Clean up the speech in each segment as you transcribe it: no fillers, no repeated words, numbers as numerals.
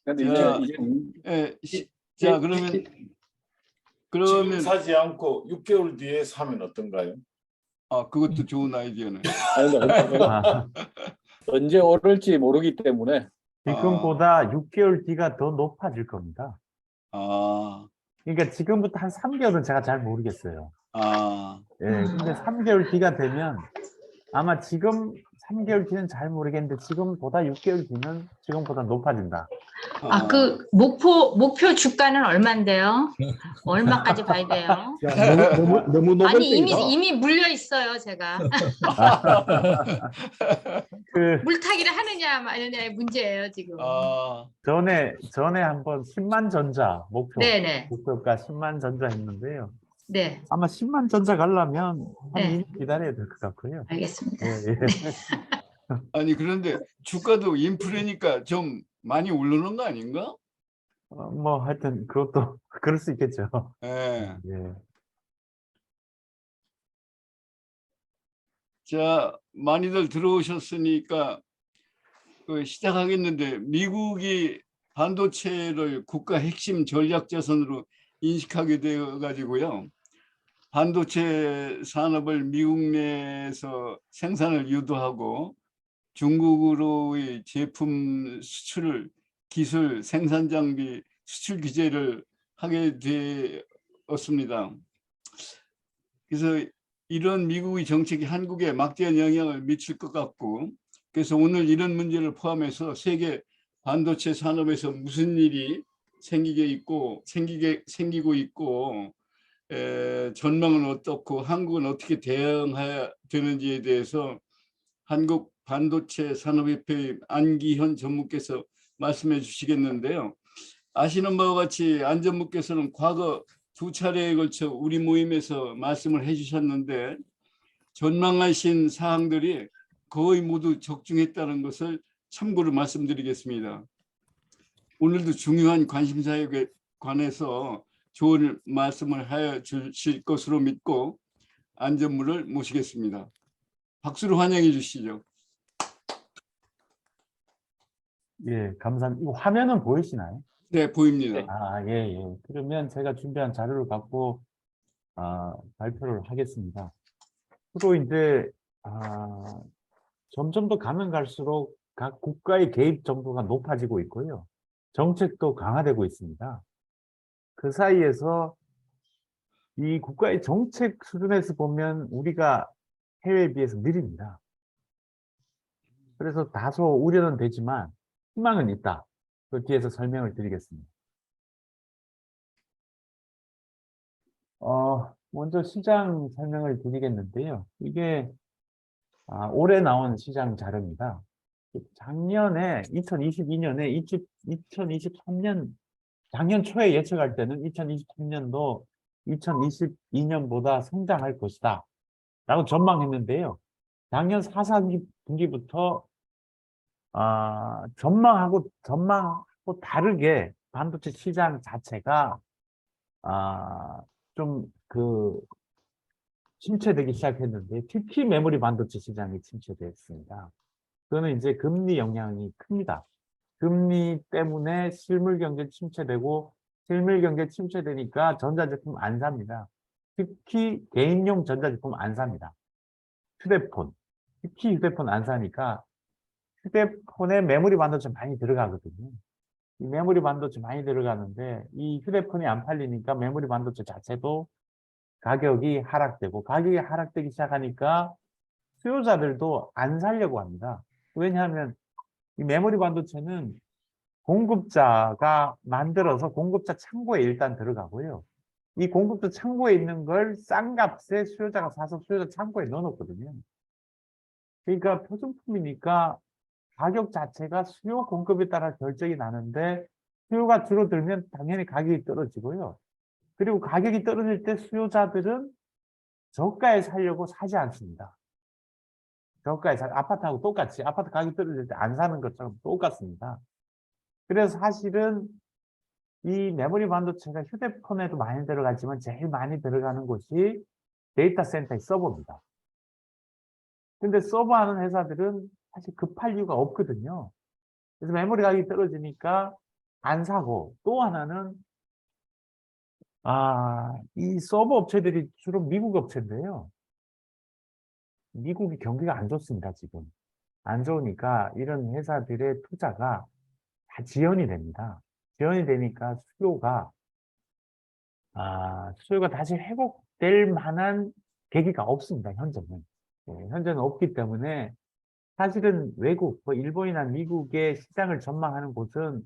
근데 자, 이제 예, 자 그러면 지금 사지 않고 6개월 뒤에 사면 어떤가요? 그것도 좋은 아이디어네. 언제 오를지 모르기 때문에. 지금보다 6개월 뒤가 더 높아질 겁니다. 그러니까 지금부터 한 3개월은 제가 잘 모르겠어요. 예, 근데 3개월 뒤가 되면 아마 지금 3개월 뒤는 잘 모르겠는데 지금보다 6개월 뒤는 지금보다 높아진다. 그 목표 주가는 얼마인데요? 얼마까지 봐야 돼요? 야, 너무 높을 아니 때이다. 이미 물려 있어요 제가. 물타기를 하느냐 마느냐의 문제예요 지금. 전에 한번 10만 전자 네네. 목표가 10만 전자 했는데요. 네. 아마 10만 전자 가려면 한 네. 2년 기다려야 될 것 같고요. 알겠습니다. 예. 아니 그런데 주가도 인플레니까 좀 많이 오르는 거 아닌가? 뭐 하여튼 그것도 그럴 수 있겠죠. 예. 예. 자, 많이들 들어오셨으니까 시작하겠는데, 미국이 반도체를 국가 핵심 전략 자산으로 인식하게 되어 가지고요. 반도체 산업을 미국 내에서 생산을 유도하고 중국으로의 제품 수출을 기술, 생산 장비, 수출 규제를 하게 되었습니다. 그래서 이런 미국의 정책이 한국에 막대한 영향을 미칠 것 같고, 그래서 오늘 이런 문제를 포함해서 세계 반도체 산업에서 무슨 일이 생기고 있고 전망은 어떻고 한국은 어떻게 대응해야 되는지에 대해서 한국 반도체 산업협회 안기현 전무께서 말씀해 주시겠는데요. 아시는 바와 같이 안 전무께서는 과거 2차례에 걸쳐 우리 모임에서 말씀을 해주셨는데 전망하신 사항들이 거의 모두 적중했다는 것을 참고로 말씀드리겠습니다. 오늘도 중요한 관심사에 관해서 좋은 말씀을 해 주실 것으로 믿고 안 전무를 모시겠습니다. 박수로 환영해 주시죠. 예, 감사합니다. 이거 화면은 보이시나요? 네, 보입니다. 예. 그러면 제가 준비한 자료를 갖고 발표를 하겠습니다. 주로 이제 점점 더 가면 갈수록 각 국가의 개입 정도가 높아지고 있고요. 정책도 강화되고 있습니다. 그 사이에서 이 국가의 정책 수준에서 보면 우리가 해외에 비해서 느립니다. 그래서 다소 우려는 되지만 희망은 있다. 그 뒤에서 설명을 드리겠습니다. 먼저 시장 설명을 드리겠는데요. 이게 올해 나온 시장 자료입니다. 작년에 2022년에 2023년 작년 초에 예측할 때는 2023년도 2022년보다 성장할 것이다 라고 전망했는데요. 작년 4분기부터 전망하고 다르게 반도체 시장 자체가 좀 침체되기 시작했는데 특히 메모리 반도체 시장이 침체됐습니다. 그거는 이제 금리 영향이 큽니다. 금리 때문에 실물 경제 침체되고 실물 경제 침체되니까 전자제품 안 삽니다. 특히 개인용 전자제품 안 삽니다. 휴대폰, 특히 휴대폰 안 사니까 휴대폰에 메모리 반도체 많이 들어가거든요. 이 메모리 반도체 많이 들어가는데 이 휴대폰이 안 팔리니까 메모리 반도체 자체도 가격이 하락되고 가격이 하락되기 시작하니까 수요자들도 안 사려고 합니다. 왜냐하면 이 메모리 반도체는 공급자가 만들어서 공급자 창고에 일단 들어가고요. 이 공급자 창고에 있는 걸 싼 값에 수요자가 사서 수요자 창고에 넣어놓거든요. 그러니까 표준품이니까 가격 자체가 수요 공급에 따라 결정이 나는데 수요가 줄어들면 당연히 가격이 떨어지고요. 그리고 가격이 떨어질 때 수요자들은 저가에 사려고 사지 않습니다. 저가에 아파트하고 똑같이 아파트 가격 떨어질 때 안 사는 것처럼 똑같습니다. 그래서 사실은 이 메모리 반도체가 휴대폰에도 많이 들어가지만 제일 많이 들어가는 곳이 데이터 센터의 서버입니다. 근데 서버하는 회사들은 사실 급할 이유가 없거든요. 그래서 메모리 가격이 떨어지니까 안 사고, 또 하나는 이 서버 업체들이 주로 미국 업체인데요. 미국이 경기가 안 좋습니다, 지금. 안 좋으니까 이런 회사들의 투자가 다 지연이 됩니다. 지연이 되니까 수요가 다시 회복될 만한 계기가 없습니다, 현재는. 현재는 없기 때문에 사실은 외국, 뭐 일본이나 미국의 시장을 전망하는 곳은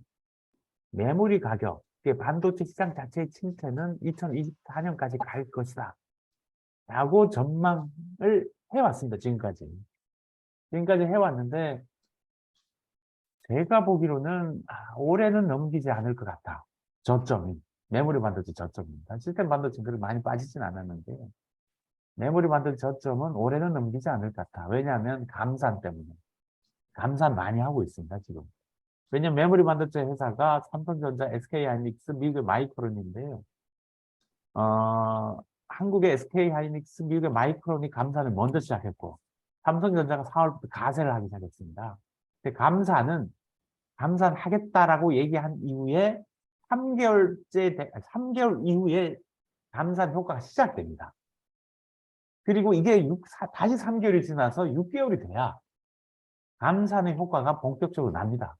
메모리 가격, 반도체 시장 자체의 침체는 2024년까지 갈 것이다 라고 전망을 해왔습니다, 지금까지. 지금까지 해왔는데 제가 보기로는 올해는 넘기지 않을 것 같다. 저점이. 메모리 반도체 저점입니다. 시스템 반도체는 그렇게 많이 빠지진 않았는데 메모리 반도체 저점은 올해는 넘기지 않을 것 같다. 왜냐하면 감산 때문에. 감산 많이 하고 있습니다, 지금. 왜냐면 메모리 반도체 회사가 삼성전자, SK하이닉스, 미국의 마이크론인데요. 한국의 SK하이닉스, 미국의 마이크론이 감산을 먼저 시작했고 삼성전자가 4월부터 가세를 하기 시작했습니다. 근데 감산하겠다라고 얘기한 이후에 3개월 이후에 감산 효과가 시작됩니다. 그리고 이게 다시 3개월이 지나서 6개월이 돼야 감산의 효과가 본격적으로 납니다.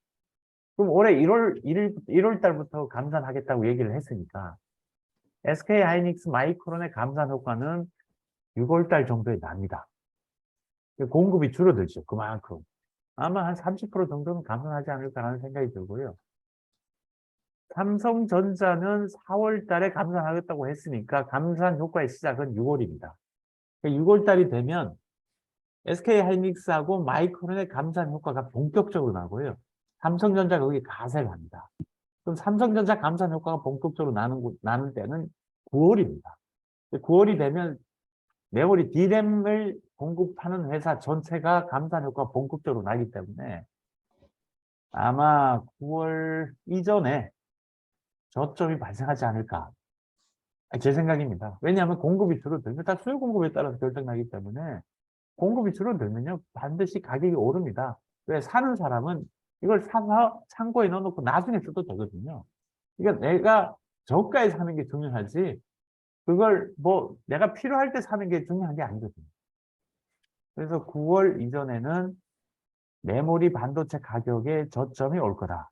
그럼 올해 1월 달부터 감산하겠다고 얘기를 했으니까 SK하이닉스 마이크론의 감산 효과는 6월 달 정도에 납니다. 공급이 줄어들죠. 그만큼. 아마 한 30% 정도는 감산하지 않을까라는 생각이 들고요. 삼성전자는 4월 달에 감산하겠다고 했으니까 감산 효과의 시작은 6월입니다. 6월 달이 되면 SK하이닉스하고 마이크론의 감산 효과가 본격적으로 나고요. 삼성전자가 거기 가세를 합니다. 그럼 삼성전자 감산 효과가 본격적으로 나는 때는 9월입니다. 9월이 되면 메모리 D램을 공급하는 회사 전체가 감산 효과가 본격적으로 나기 때문에 아마 9월 이전에 저점이 발생하지 않을까. 제 생각입니다. 왜냐하면 공급이 줄어들면 다 수요 공급에 따라서 결정나기 때문에 공급이 줄어들면요 반드시 가격이 오릅니다. 왜 사는 사람은 이걸 사서 창고에 넣어놓고 나중에 써도 되거든요. 그러니까 내가 저가에 사는 게 중요하지 그걸 뭐 내가 필요할 때 사는 게 중요한 게 아니거든요. 그래서 9월 이전에는 메모리 반도체 가격에 저점이 올 거다.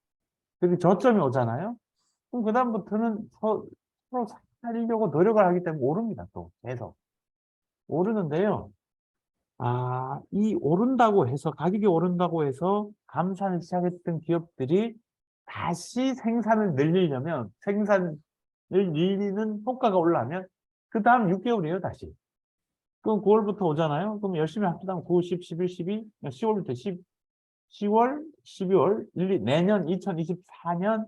그리고 저점이 오잖아요. 그럼 그다음부터는 서로 살려고 노력을 하기 때문에 오릅니다. 또 계속 오르는데요. 이 오른다고 해서 가격이 오른다고 해서 감산을 시작했던 기업들이 다시 생산을 늘리려면 생산을 늘리는 효과가 올라면 그 다음 6개월이에요 다시. 그럼 9월부터 오잖아요. 그럼 열심히 합시다. 9, 10, 11, 12, 10월부터 10월, 12월, 내년 2024년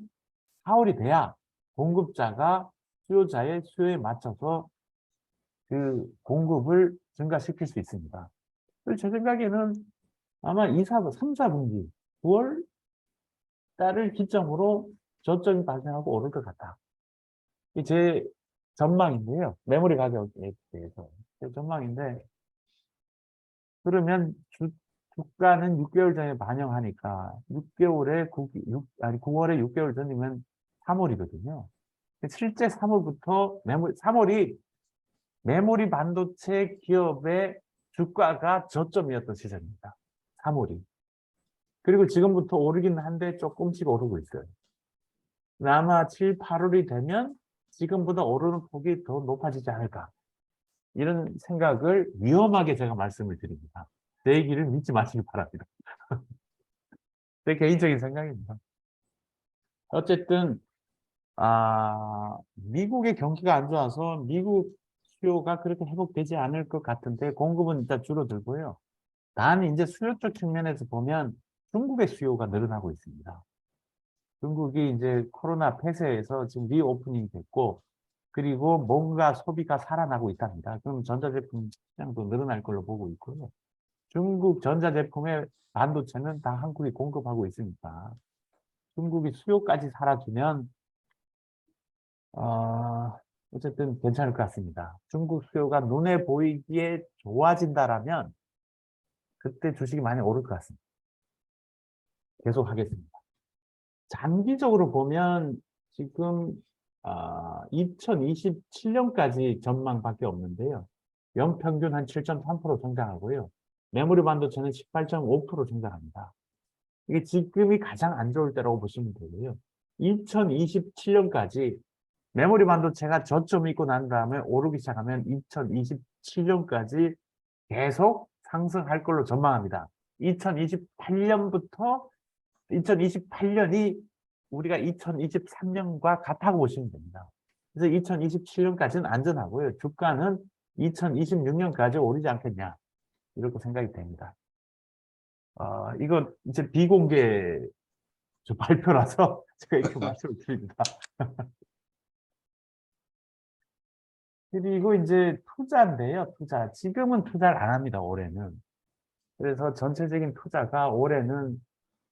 4월이 돼야 공급자가 수요자의 수요에 맞춰서 그 공급을 증가시킬 수 있습니다. 그래서 제 생각에는 아마 3, 4분기 9월 달을 기점으로 저점이 발생하고 오를 것 같다. 이게 제 전망인데요. 메모리 가격에 대해서. 제 전망인데 그러면 주가는 6개월 전에 반영하니까 9월에 6개월 전이면 3월이거든요. 실제 3월부터 3월이 메모리 반도체 기업의 주가가 저점이었던 시점입니다. 3월이. 그리고 지금부터 오르긴 한데 조금씩 오르고 있어요. 아마 7, 8월이 되면 지금보다 오르는 폭이 더 높아지지 않을까. 이런 생각을 위험하게 제가 말씀을 드립니다. 제 얘기를 믿지 마시기 바랍니다. 제 개인적인 생각입니다. 어쨌든 미국의 경기가 안 좋아서 미국 수요가 그렇게 회복되지 않을 것 같은데 공급은 일단 줄어들고요. 단 이제 수요 쪽 측면에서 보면 중국의 수요가 늘어나고 있습니다. 중국이 이제 코로나 폐쇄에서 지금 리오프닝 됐고 그리고 뭔가 소비가 살아나고 있답니다. 그럼 전자제품 시장도 늘어날 걸로 보고 있고요. 중국 전자제품의 반도체는 다 한국이 공급하고 있으니까 중국이 수요까지 살아주면 어쨌든 괜찮을 것 같습니다. 중국 수요가 눈에 보이기에 좋아진다라면 그때 주식이 많이 오를 것 같습니다. 계속 하겠습니다. 장기적으로 보면 지금 2027년까지 전망밖에 없는데요. 연평균 한 7.3% 성장하고요. 메모리 반도체는 18.5% 성장합니다. 이게 지금이 가장 안 좋을 때라고 보시면 되고요. 2027년까지 메모리 반도체가 저점이 있고 난 다음에 오르기 시작하면 2027년까지 계속 상승할 걸로 전망합니다. 2028년이 우리가 2023년과 같다고 보시면 됩니다. 그래서 2027년까지는 안전하고요. 주가는 2026년까지 오르지 않겠냐 이렇게 생각이 됩니다. 이건 이제 비공개 발표라서 제가 이렇게 말씀을 드립니다. 그리고 이제 투자인데요. 투자. 지금은 투자를 안 합니다. 올해는. 그래서 전체적인 투자가 올해는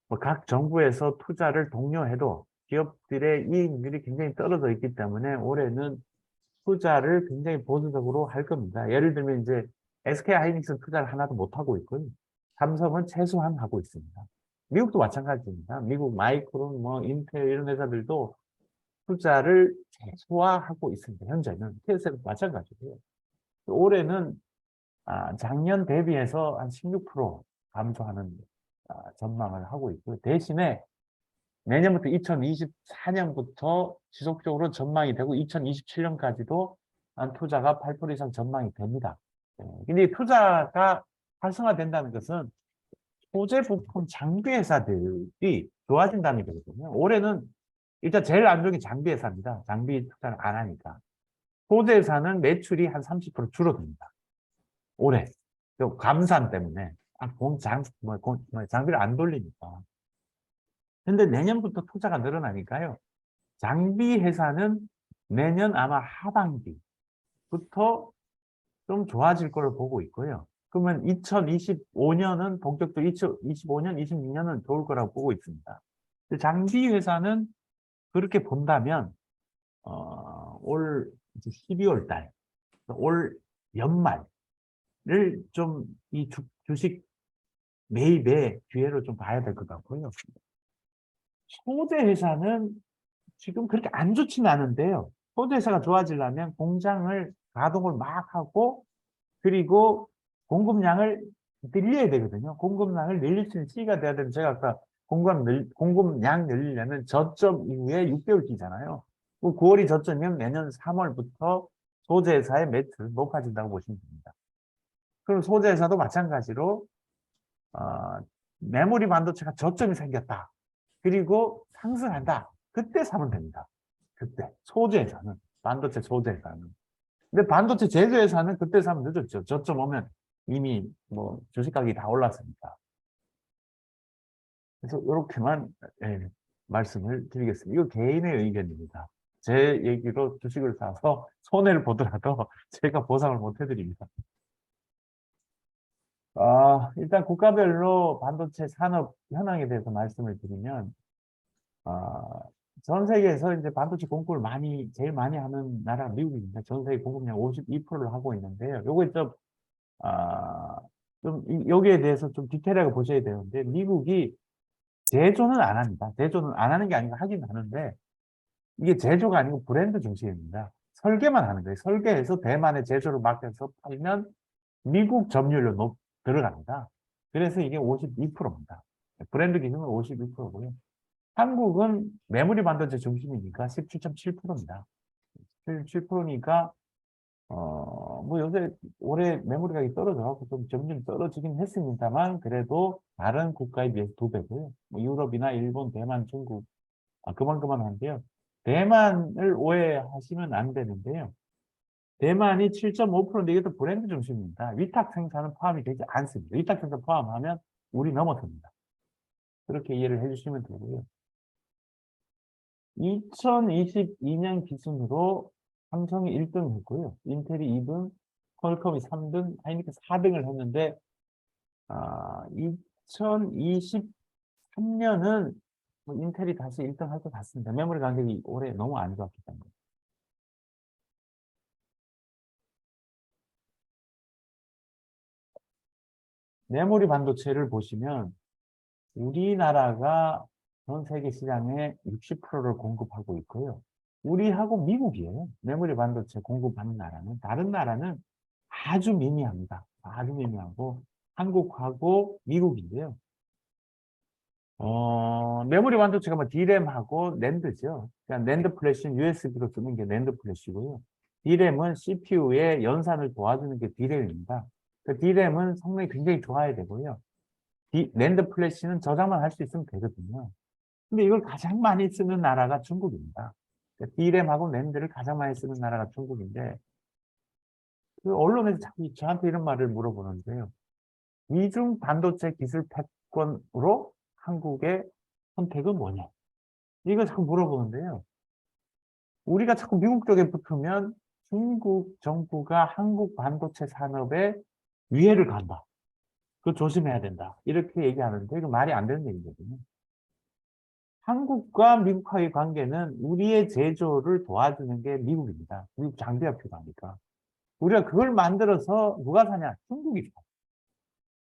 뭐 각 정부에서 투자를 독려해도 기업들의 이익률이 굉장히 떨어져 있기 때문에 올해는 투자를 굉장히 보수적으로 할 겁니다. 예를 들면 이제 SK하이닉스 투자를 하나도 못 하고 있고요. 삼성은 최소한 하고 있습니다. 미국도 마찬가지입니다. 미국 마이크론, 뭐 인텔 이런 회사들도 투자를 최소화하고 있습니다. 현재는 TSM도 마찬가지고요. 올해는 작년 대비해서 한 16% 감소하는 전망을 하고 있고요. 대신에 내년부터 2024년부터 지속적으로 전망이 되고 2027년까지도 한 투자가 8% 이상 전망이 됩니다. 근데 투자가 활성화된다는 것은 소재 부품 장비 회사들이 좋아진다는 거거든요. 올해는 일단 제일 안 좋은 게 장비 회사입니다. 장비 투자를 안 하니까. 소재 회사는 매출이 한 30% 줄어듭니다. 올해. 감산 때문에. 장비를 안 돌리니까. 근데 내년부터 투자가 늘어나니까요. 장비 회사는 내년 아마 하반기부터 좀 좋아질 걸 보고 있고요. 그러면 2025년은 본격적으로 2025년, 26년은 좋을 거라고 보고 있습니다. 장비 회사는 그렇게 본다면 올 12월 달, 올 연말을 좀 이 주식 매입의 기회로 좀 봐야 될 것 같고요. 소재 회사는 지금 그렇게 안 좋지는 않은데요. 소재 회사가 좋아지려면 공장을 가동을 막 하고 그리고 공급량을 늘려야 되거든요. 공급량을 늘릴 수 있는 시기가 돼야 되는데 제가 아까 공급량 늘리려면 저점 이후에 6개월 뒤잖아요. 9월이 저점이면 내년 3월부터 소재회사의 매출 높아진다고 보시면 됩니다. 그럼 소재회사도 마찬가지로 메모리 반도체가 저점이 생겼다. 그리고 상승한다. 그때 사면 됩니다. 그때 소재회사는 반도체 소재회사는. 근데 반도체 제조회사는 그때 사면 늦었죠. 저점 오면 이미 뭐 주식 가격이 다 올랐으니까. 그래서 이렇게만 말씀을 드리겠습니다. 이거 개인의 의견입니다. 제 얘기로 주식을 사서 손해를 보더라도 제가 보상을 못 해드립니다. 일단 국가별로 반도체 산업 현황에 대해서 말씀을 드리면 전 세계에서 이제 반도체 공급을 제일 많이 하는 나라가 미국입니다. 전 세계 공급량 52%를 하고 있는데요. 요거 여기에 대해서 좀 디테일하게 보셔야 되는데, 미국이 제조는 안 합니다. 제조는 안 하는 게 아니고 하긴 하는데, 이게 제조가 아니고 브랜드 중심입니다. 설계만 하는 거예요. 설계해서 대만에 제조를 맡겨서 팔면 미국 점유율로 들어갑니다. 그래서 이게 52%입니다. 브랜드 기준은 52%고요. 한국은 메모리 반도체 중심이니까 17.7%입니다. 17%니까 뭐 요새 올해 메모리 가격이 떨어져서 좀 점점 떨어지긴 했습니다만 그래도 다른 국가에 비해서 2배고요. 뭐 유럽이나 일본, 대만, 중국 그만한데요. 대만을 오해하시면 안 되는데요. 대만이 7.5%인데 이것도 브랜드 중심입니다. 위탁 생산은 포함이 되지 않습니다. 위탁 생산 포함하면 우리 넘어섭니다. 그렇게 이해를 해주시면 되고요. 2022년 기준으로 삼성이 1등 했고요. 인텔이 2등, 퀄컴이 3등, 하이닉스 4등을 했는데 2023년은 인텔이 다시 1등 할 것 같습니다. 메모리 가격이 올해 너무 안 좋았기 때문에. 메모리 반도체를 보시면 우리나라가 전 세계 시장의 60%를 공급하고 있고요. 우리하고 미국이에요. 메모리 반도체 공급하는 나라는. 다른 나라는 아주 미미합니다. 아주 미미하고 한국하고 미국인데요. 메모리 반도체가 뭐 D램하고 낸드죠. 그러니까 낸드 플래시는 USB로 쓰는 게 낸드 플래시고요. D램은 CPU의 연산을 도와주는 게 D램입니다. 그 D램은 성능이 굉장히 좋아야 되고요. 낸드 플래시는 저장만 할 수 있으면 되거든요. 근데 이걸 가장 많이 쓰는 나라가 중국입니다. 그러니까 D램하고 낸드를 가장 많이 쓰는 나라가 중국인데, 그 언론에서 자꾸 저한테 이런 말을 물어보는데요. 이중 반도체 기술 패권으로 한국의 선택은 뭐냐? 이거 자꾸 물어보는데요. 우리가 자꾸 미국 쪽에 붙으면 중국 정부가 한국 반도체 산업에 위해를 간다. 그거 조심해야 된다. 이렇게 얘기하는데 이거 말이 안 되는 얘기거든요. 한국과 미국과의 관계는 우리의 제조를 도와주는 게 미국입니다. 미국 장비가 필요하니까. 우리가 그걸 만들어서 누가 사냐? 중국이 사.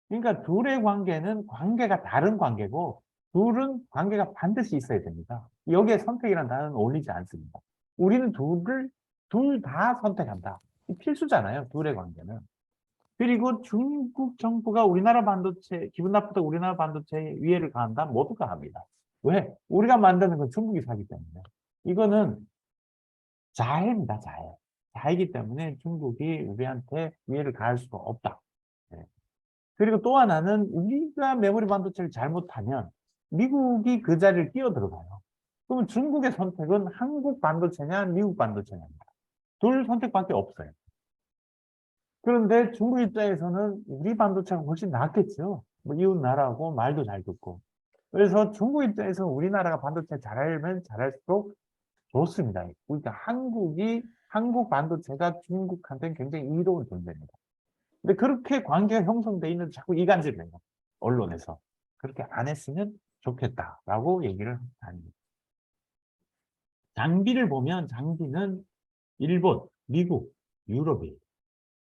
그러니까 둘의 관계는 관계가 다른 관계고 둘은 관계가 반드시 있어야 됩니다. 여기에 선택이라는 단어는 어울리지 않습니다. 우리는 둘 다 선택한다. 필수잖아요. 둘의 관계는. 그리고 중국 정부가 우리나라 반도체, 기분 나쁘다고 우리나라 반도체에 위해를 가한다? 모두가 합니다. 왜? 우리가 만드는 건 중국이 사기 때문에. 이거는 자해입니다. 자해. 자해이기 때문에 중국이 우리한테 위해를 가할 수가 없다. 네. 그리고 또 하나는 우리가 메모리 반도체를 잘못하면 미국이 그 자리를 끼어들어가요. 그러면 중국의 선택은 한국 반도체냐 미국 반도체냐입니다. 둘 선택밖에 없어요. 그런데 중국 입장에서는 우리 반도체가 훨씬 낫겠죠. 뭐 이웃 나라고 말도 잘 듣고. 그래서 중국 입장에서는 우리나라가 반도체 잘하면 잘할수록 좋습니다. 그러니까 한국 반도체가 중국한테는 굉장히 이로운 존재입니다. 근데 그렇게 관계가 형성돼 있는데 자꾸 이간질을 해요. 언론에서. 그렇게 안 했으면 좋겠다라고 얘기를 합니다. 장비를 보면 장비는 일본, 미국, 유럽이에요.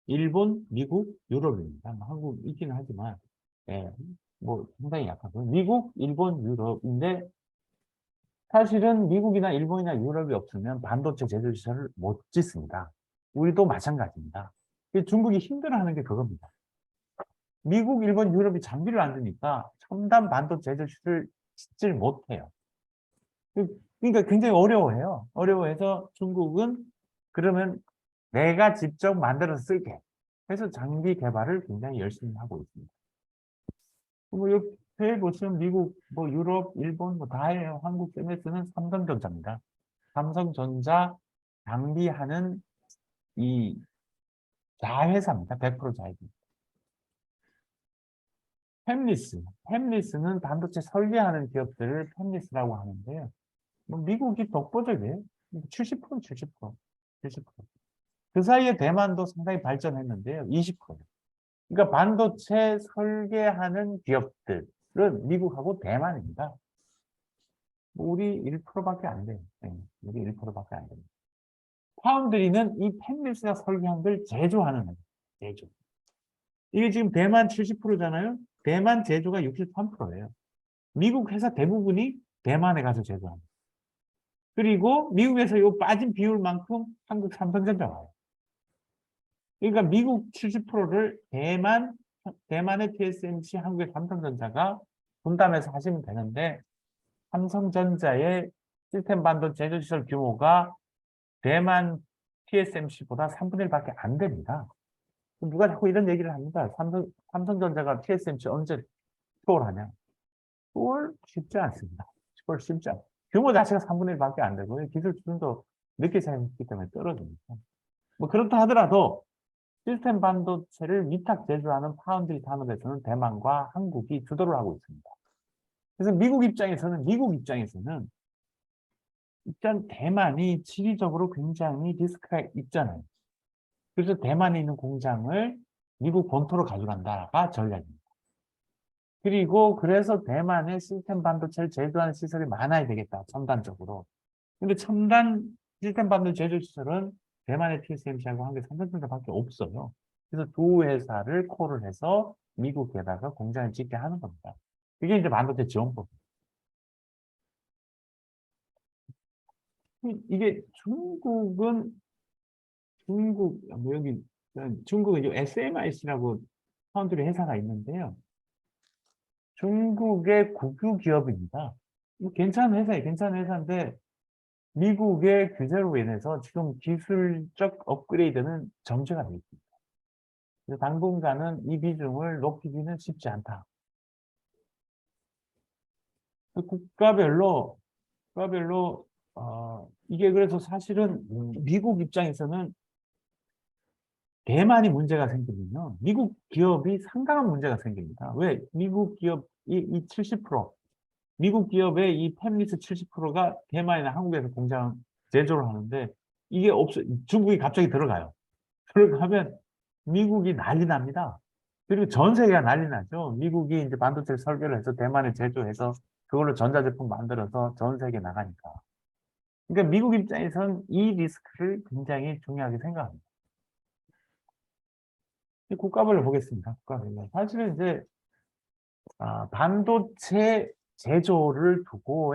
일본, 미국, 유럽입니다. 한국 있기는 하지만, 예, 뭐 상당히 약하고 미국, 일본, 유럽인데 사실은 미국이나 일본이나 유럽이 없으면 반도체 제조 시설을 못 짓습니다. 우리도 마찬가지입니다. 중국이 힘들어하는 게 그겁니다. 미국, 일본, 유럽이 장비를 안 주니까 첨단 반도체 제조 시설을 짓질 못해요. 그러니까 굉장히 어려워해요. 어려워해서 중국은 그러면 내가 직접 만들어서 쓸게. 그래서 장비 개발을 굉장히 열심히 하고 있습니다. 뭐 옆에 보시면 미국, 뭐 유럽, 일본 뭐 다 해요. 한국 MS는 삼성전자입니다. 삼성전자 장비하는 이 자회사입니다. 100% 자회사. 팹리스는 반도체 설계하는 기업들을 팹리스라고 하는데요. 뭐 미국이 독보적이에요. 70%, 70%. 그 사이에 대만도 상당히 발전했는데요. 20%. 그러니까 반도체 설계하는 기업들은 미국하고 대만입니다. 우리 1%밖에 안 돼요. 네, 우리 1%밖에 안 됩니다. 파운드리는 이 팹리스가 설계한 걸 제조하는 거예요. 제조. 이게 지금 대만 70%잖아요. 대만 제조가 63%예요. 미국 회사 대부분이 대만에 가서 제조합니다. 그리고 미국에서 이 빠진 비율만큼 한국 삼성전자 와요. 그러니까 미국 70%를 대만의 TSMC, 한국의 삼성전자가 분담해서 하시면 되는데 삼성전자의 시스템 반도체 제조시설 규모가 대만 TSMC보다 3분의 1밖에 안 됩니다. 누가 자꾸 이런 얘기를 합니다. 삼성전자가 TSMC 언제 초월하냐? 초월 쉽지 않습니다. 초월 쉽지 않습니다. 규모 자체가 3분의 1밖에 안 되고요. 기술 수준도 늦게 시작했기 때문에 떨어집니다. 뭐 그렇다 하더라도 시스템 반도체를 위탁 제조하는 파운드리 산업에서는 대만과 한국이 주도를 하고 있습니다. 그래서 미국 입장에서는 일단 대만이 지리적으로 굉장히 리스크가 있잖아요. 그래서 대만에 있는 공장을 미국 본토로 가져간다가 전략입니다. 그리고 그래서 대만에 시스템 반도체를 제조하는 시설이 많아야 되겠다. 첨단적으로. 근데 첨단 시스템 반도체 제조 시설은 대만의 TSMC하고 한국의 삼성전자밖에 없어요. 그래서 두 회사를 콜을 해서 미국에다가 공장을 짓게 하는 겁니다. 이게 이제 반도체 지원법. 이게 중국은 이제 SMIC라고 파운드리 회사가 있는데요. 중국의 국유 기업입니다. 괜찮은 회사예요. 괜찮은 회사인데 미국의 규제로 인해서 지금 기술적 업그레이드는 정체가 되어 있습니다. 그래서 당분간은 이 비중을 높이기는 쉽지 않다. 국가별로 이게 그래서 사실은 미국 입장에서는 대만이 문제가 생기면요. 미국 기업이 상당한 문제가 생깁니다. 왜? 미국 기업이 이 70%, 미국 기업의 이 팹리스 70%가 대만이나 한국에서 공장 제조를 하는데 이게 중국이 갑자기 들어가요. 들어가면 미국이 난리 납니다. 그리고 전 세계가 난리 나죠. 미국이 이제 반도체 설계를 해서 대만에 제조해서 그걸로 전자제품 만들어서 전 세계에 나가니까. 그러니까 미국 입장에서는 이 리스크를 굉장히 중요하게 생각합니다. 국가별로 보겠습니다. 국가별로. 사실은 이제 반도체 제조를 두고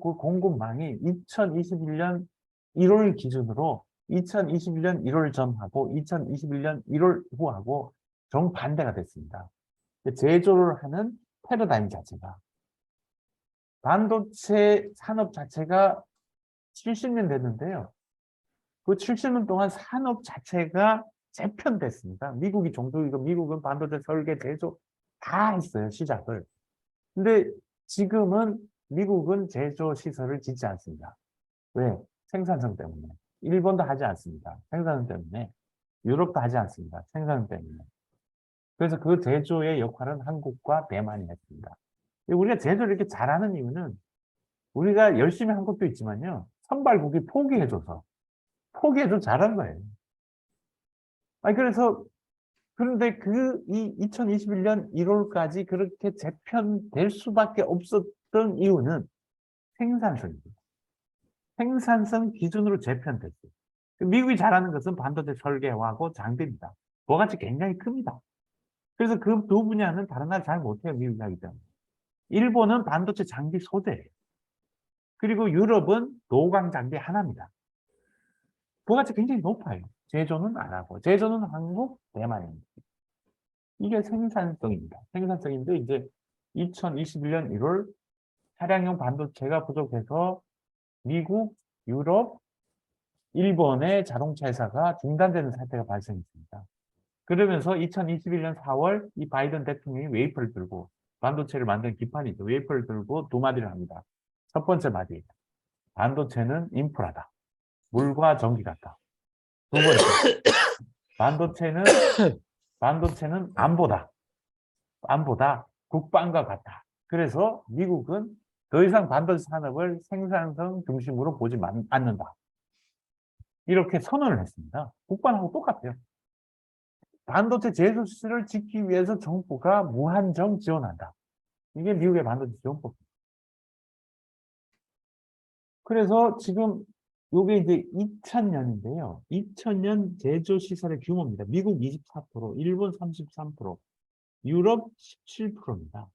그 공급망이 2021년 1월 기준으로 2021년 1월 전하고 2021년 1월 후하고 정반대가 됐습니다. 제조를 하는 패러다임 자체가 반도체 산업 자체가 70년 됐는데요. 그 70년 동안 산업 자체가 재편됐습니다. 미국이 종족이고 미국은 반도체 설계, 제조 다 했어요. 시작을. 근데 지금은 미국은 제조 시설을 짓지 않습니다. 왜? 생산성 때문에. 일본도 하지 않습니다. 생산성 때문에. 유럽도 하지 않습니다. 생산성 때문에. 그래서 그 제조의 역할은 한국과 대만이 했습니다. 우리가 제조를 이렇게 잘하는 이유는 우리가 열심히 한 것도 있지만요. 선발국이 포기해줘서 잘한 거예요. 그런데 이 2021년 1월까지 그렇게 재편될 수밖에 없었던 이유는 생산성입니다. 생산성 기준으로 재편됐어요. 미국이 잘하는 것은 반도체 설계하고 장비입니다. 그거같이 굉장히 큽니다. 그래서 그 두 분야는 다른 나라 잘 못해요. 미국이 하기 때문에. 일본은 반도체 장비 소재예요. 그리고 유럽은 노광 장비 하나입니다. 그거같이 굉장히 높아요. 제조는 안 하고. 제조는 한국, 대만입니다. 이게 생산성입니다. 생산성인데 이제 2021년 1월 차량용 반도체가 부족해서 미국, 유럽, 일본의 자동차 회사가 중단되는 사태가 발생했습니다. 그러면서 2021년 4월 이 바이든 대통령이 웨이퍼를 들고 반도체를 만든 기판이죠. 웨이퍼를 들고 두 마디를 합니다. 첫 번째 마디. 반도체는 인프라다. 물과 전기 같다. 두 번째. 반도체는 안보다. 국방과 같다. 그래서 미국은 더 이상 반도체 산업을 생산성 중심으로 보지 않는다. 이렇게 선언을 했습니다. 국방하고 똑같아요. 반도체 제조 시설을 짓기 위해서 정부가 무한정 지원한다. 이게 미국의 반도체 지원법입니다. 그래서 지금 이게 이제 2000년인데요. 2000년 제조 시설의 규모입니다. 미국 24%, 일본 33%, 유럽 17%입니다.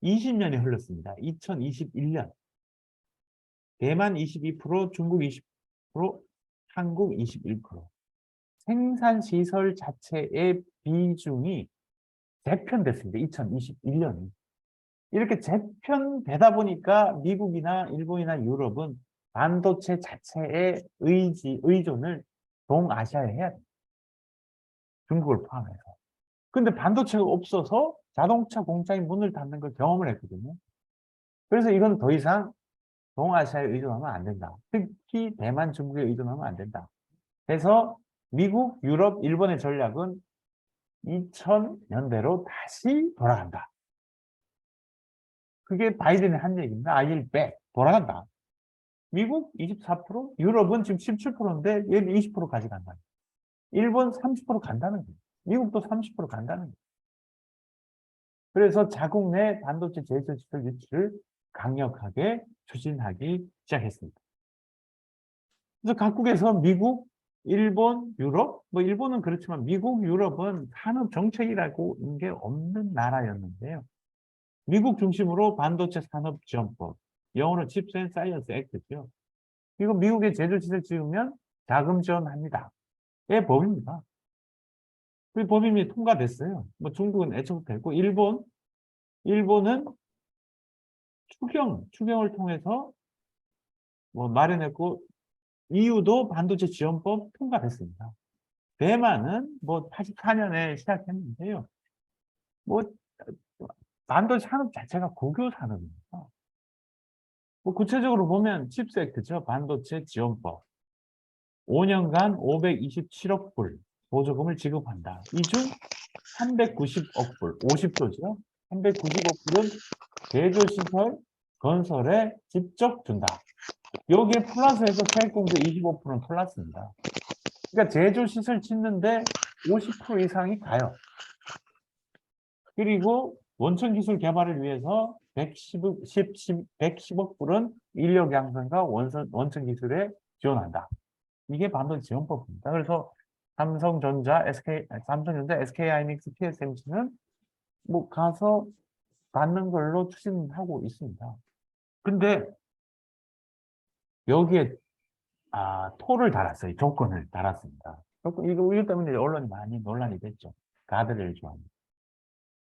20년이 흘렀습니다. 2021년. 대만 22%, 중국 20%, 한국 21%. 생산시설 자체의 비중이 재편됐습니다. 2021년이. 이렇게 재편되다 보니까 미국이나 일본이나 유럽은 반도체 자체의 의존을 동아시아에 해야 됩니다. 중국을 포함해서. 근데 반도체가 없어서 자동차 공장이 문을 닫는 걸 경험을 했거든요. 그래서 이건 더 이상 동아시아에 의존하면 안 된다. 특히 대만, 중국에 의존하면 안 된다. 그래서 미국, 유럽, 일본의 전략은 2000년대로 다시 돌아간다. 그게 바이든이 한 얘기입니다. I'll back. 돌아간다. 미국 24%, 유럽은 지금 17%인데 얘는 20% 가져간다. 일본 30% 간다는 거예요. 미국도 30% 간다는 거예요. 그래서 자국 내 반도체 제조 시설 유치를 강력하게 추진하기 시작했습니다. 그래서 각국에서 미국, 일본, 유럽, 뭐 일본은 그렇지만 미국, 유럽은 산업 정책이라고 있는 게 없는 나라였는데요. 미국 중심으로 반도체 산업 지원법, 영어로 칩스 앤 사이언스 액트죠. 이거 미국에 제조시설 지으면 자금 지원합니다. 의 법입니다. 그 법이 이미 통과됐어요. 뭐 중국은 애초부터 했고, 일본은 추경을 통해서 뭐 마련했고, EU도 반도체 지원법 통과됐습니다. 대만은 뭐 84년에 시작했는데요. 뭐 반도체 산업 자체가 국유 산업입니다. 뭐 구체적으로 보면 칩스 액트죠. 반도체 지원법. 5년간 527억 불 보조금을 지급한다. 이 중 390억 불, 50조죠. 390억 불은 제조시설 건설에 직접 준다. 여기에 플러스해서 세액공제 25%는 플러스입니다. 그러니까 제조시설 짓는데 50% 이상이 가요. 그리고 원천 기술 개발을 위해서 110억 불은 인력 양성과 원천 기술에 지원한다. 이게 반도체 지원법입니다. 그래서 삼성전자, SK하이닉스, TSMC는 뭐 가서 받는 걸로 추진하고 있습니다. 근데 여기에 토를 달았어요. 조건을 달았습니다. 이거 때문에 언론이 많이 논란이 됐죠. 가드레일 조항.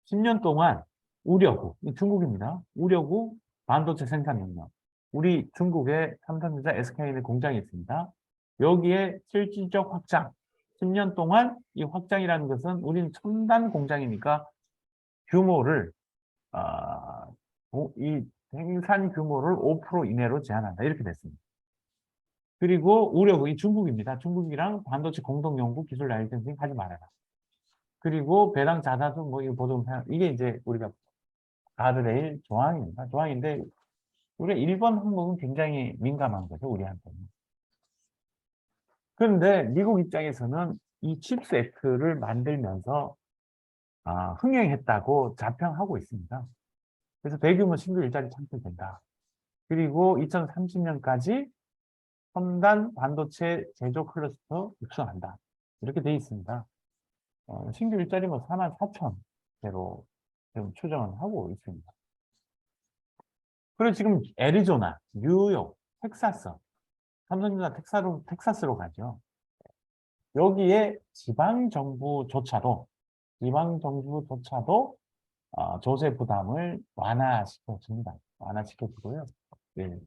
10년 동안 우려국, 중국입니다. 우려국 반도체 생산 역량. 우리 중국에 삼성전자, SK는 공장이 있습니다. 여기에 실질적 확장. 10년 동안 이 확장이라는 것은 우리는 첨단 공장이니까 규모를 이 생산 규모를 5% 이내로 제한한다. 이렇게 됐습니다. 그리고 우려국이 중국입니다. 중국이랑 반도체 공동연구 기술 라이센싱 하지 말아라. 그리고 배당 자사주 뭐 이거 보조금 이게 이제 우리가 가드레일 조항입니다. 조항인데 우리가 일본 항목은 굉장히 민감한 거죠. 우리한테는. 그런데 미국 입장에서는 이 칩스 액트를 만들면서 흥행했다고 자평하고 있습니다. 그래서 대규모 신규 일자리 창출된다. 그리고 2030년까지 첨단 반도체 제조 클러스터 육성한다. 이렇게 돼 있습니다. 신규 일자리 뭐 44,000개로 지금 추정을 하고 있습니다. 그리고 지금 애리조나, 뉴욕, 텍사스, 삼성전자 텍사스로 가죠. 여기에 지방정부조차도 조세 부담을 완화시켜줍니다. 완화시켜주고요. 네.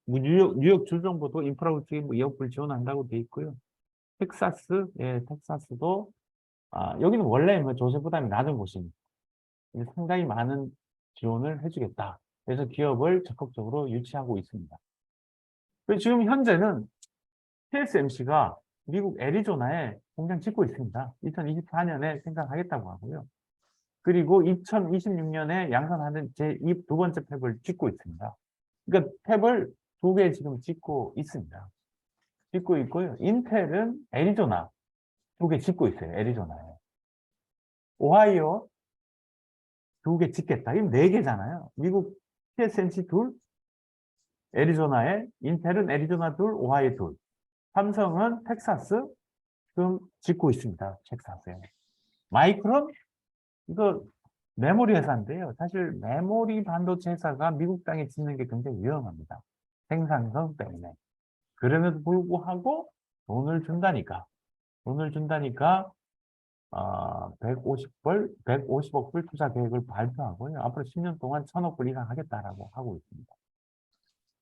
뉴욕 주정부도 인프라 구축에 뭐 2억 불 지원한다고 돼 있고요. 텍사스도 여기는 원래 뭐 조세 부담이 낮은 곳입니다. 상당히 많은 지원을 해주겠다. 그래서 기업을 적극적으로 유치하고 있습니다. 지금 현재는 TSMC가 미국 애리조나에 공장 짓고 있습니다. 2024년에 생산하겠다고 하고요. 그리고 2026년에 양산하는 두 번째 팹을 짓고 있습니다. 그러니까 팹을 2개 지금 짓고 있습니다. 짓고 있고요. 인텔은 애리조나 2개 짓고 있어요. 애리조나에. 오하이오 2개 짓겠다. 이건 4개잖아요. 미국 TSMC 둘, 애리조나에, 인텔은 애리조나 둘, 오하이오 둘. 삼성은 텍사스 지금 짓고 있습니다. 텍사스에. 마이크론 이거 메모리 회사인데요. 사실 메모리 반도체 회사가 미국 땅에 짓는 게 굉장히 위험합니다. 생산성 때문에. 그럼에도 불구하고 돈을 준다니까 150억 불 투자 계획을 발표하고요. 앞으로 10년 동안 1,000억 불 이상 하겠다라고 하고 있습니다.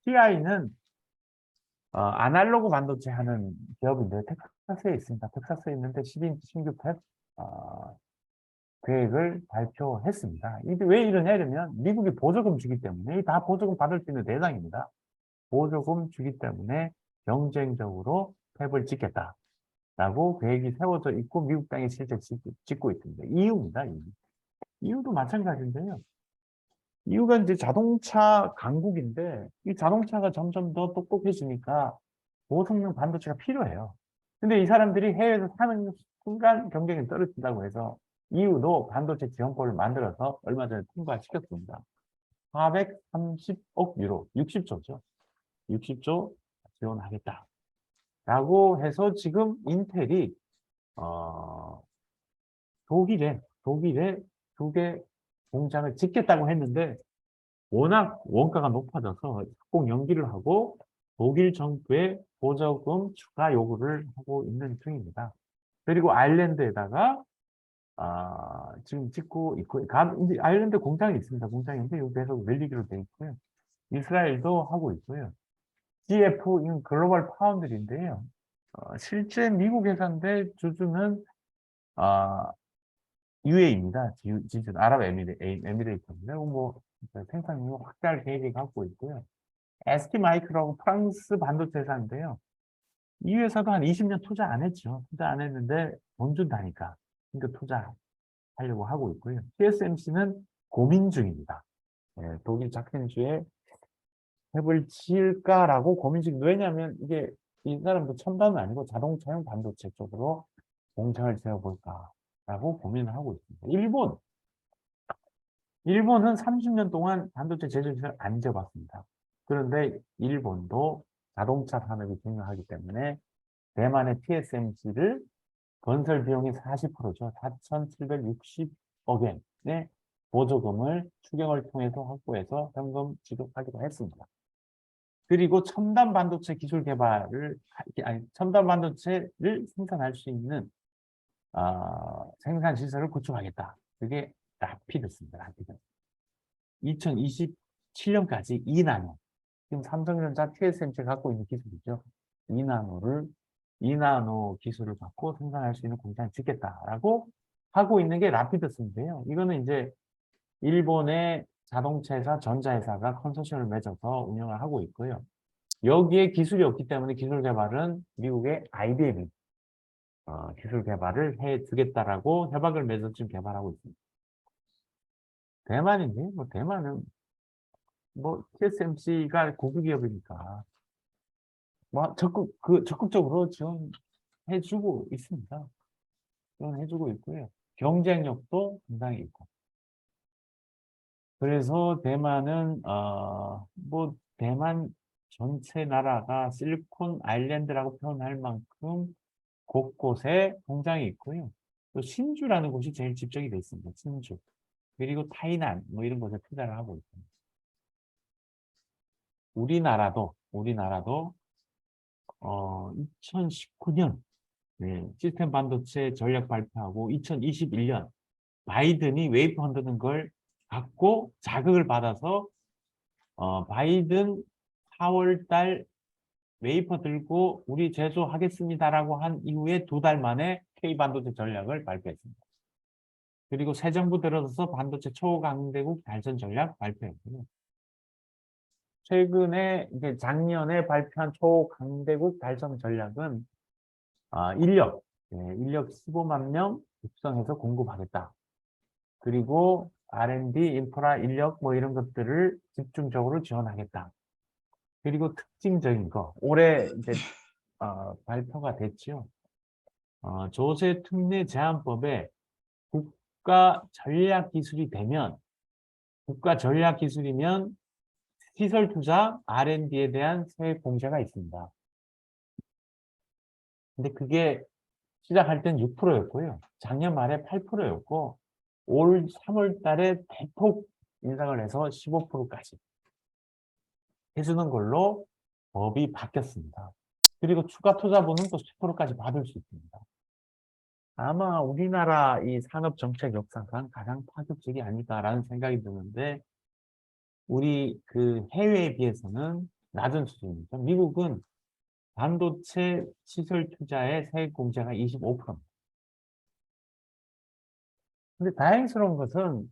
TI는 아날로그 반도체 하는 기업인데 텍사스에 있습니다. 텍사스에 있는데 10인치 신규 팹 계획을 발표했습니다. 이게 왜 이러냐면 미국이 보조금 주기 때문에 다 보조금 받을 수 있는 대상입니다. 보조금 주기 때문에 경쟁적으로 팹을 짓겠다라고 계획이 세워져 있고 미국 땅에 실제 짓고 있습니다. 이유입니다. 이유도 마찬가지인데요. 이유가 이제 자동차 강국인데 이 자동차가 점점 더 똑똑해지니까 고성능 반도체가 필요해요. 근데 이 사람들이 해외에서 사는 순간 경쟁이 떨어진다고 해서 이유도 반도체 지원법을 만들어서 얼마 전에 통과시켰습니다. 430억 유로, 60조죠. 60조 지원하겠다. 라고 해서 지금 인텔이 독일에 두 개 공장을 짓겠다고 했는데 워낙 원가가 높아져서 꼭 연기를 하고 독일 정부에 보조금 추가 요구를 하고 있는 중입니다. 그리고 아일랜드에다가 지금 짓고 있고, 이제 아일랜드 공장이 있습니다. 공장인데 여기에서 늘리기로 돼 있고요. 이스라엘도 하고 있고요. GF, 이건 글로벌 파운드리인데요. 실제 미국 회사인데 주주는 UAE입니다. 지주 아랍에미레이트인데 뭐 생산량을 확대할 계획을 갖고 있고요. ST 마이크로하고 프랑스 반도체 회사인데요. 이 회사도 한 20년 투자 안 했죠. 투자 안 했는데 돈 준다니까. 그러니까 투자하려고 하고 있고요. TSMC는 고민 중입니다. 독일 작년주에 햅을 지을까라고 고민 중입니다. 왜냐하면 이게 이 사람도 첨단은 아니고 자동차용 반도체 쪽으로 공장을 지어볼까라고 고민을 하고 있습니다. 일본은 30년 동안 반도체 제조시설 안 지어봤습니다. 그런데 일본도 자동차 산업이 중요하기 때문에 대만의 TSMC를 건설 비용의 40%죠. 4,760억 엔의 보조금을 추경을 통해서 확보해서 현금 지급하기로 했습니다. 그리고 첨단 반도체 기술 개발을, 첨단 반도체를 생산할 수 있는 생산 시설을 구축하겠다. 그게 라피드스입니다. 라피드. 2027년까지 2나노. 지금 삼성전자 TSMC가 갖고 있는 기술이죠. 2나노 기술을 갖고 생산할 수 있는 공장을 짓겠다라고 하고 있는 게 라피드스인데요. 이거는 이제 일본의 자동차 회사, 전자회사가 컨소시엄을 맺어서 운영을 하고 있고요. 여기에 기술이 없기 때문에 기술 개발은 미국의 IBM이 기술 개발을 해주겠다라고 협약을 맺어 지금 개발하고 있습니다. 대만인데, 뭐 대만은 뭐 TSMC가 국유기업이니까 뭐 적극적으로 지원해주고 있습니다. 지원해주고 있고요. 경쟁력도 상당히 있고. 그래서 대만은 뭐 대만 전체 나라가 실리콘 아일랜드라고 표현할 만큼 곳곳에 공장이 있고요. 또 신주라는 곳이 제일 집적이 돼 있습니다. 신주. 그리고 타이난 뭐 이런 곳에 투자를 하고 있습니다. 우리나라도 2019년 시스템 반도체 전략 발표하고 2021년 바이든이 웨이퍼 만드는 걸 갖고 자극을 받아서 바이든 4월 달 웨이퍼 들고 우리 제조하겠습니다라고 한 이후에 2달 만에 K반도체 전략을 발표했습니다. 그리고 새 정부 들어서서 반도체 초강대국 달성 전략 발표했고요. 최근에 이제 작년에 발표한 초강대국 달성 전략은 인력 15만 명 육성해서 공급하겠다. 그리고 R&D, 인프라, 인력 뭐 이런 것들을 집중적으로 지원하겠다. 그리고 특징적인 거 올해 이제 발표가 됐죠. 조세 특례 제한법에 국가 전략 기술이 되면 국가 전략 기술이면 시설 투자, R&D에 대한 세액 공제가 있습니다. 근데 그게 시작할 땐 6%였고요. 작년 말에 8%였고 올 3월 달에 대폭 인상을 해서 15%까지 해주는 걸로 법이 바뀌었습니다. 그리고 추가 투자분은 또 10%까지 받을 수 있습니다. 아마 우리나라 이 산업정책 역사상 가장 파격적이 아닐까라는 생각이 드는데 우리 그 해외에 비해서는 낮은 수준입니다. 미국은 반도체 시설 투자의 세액 공제가 25%입니다. 근데 다행스러운 것은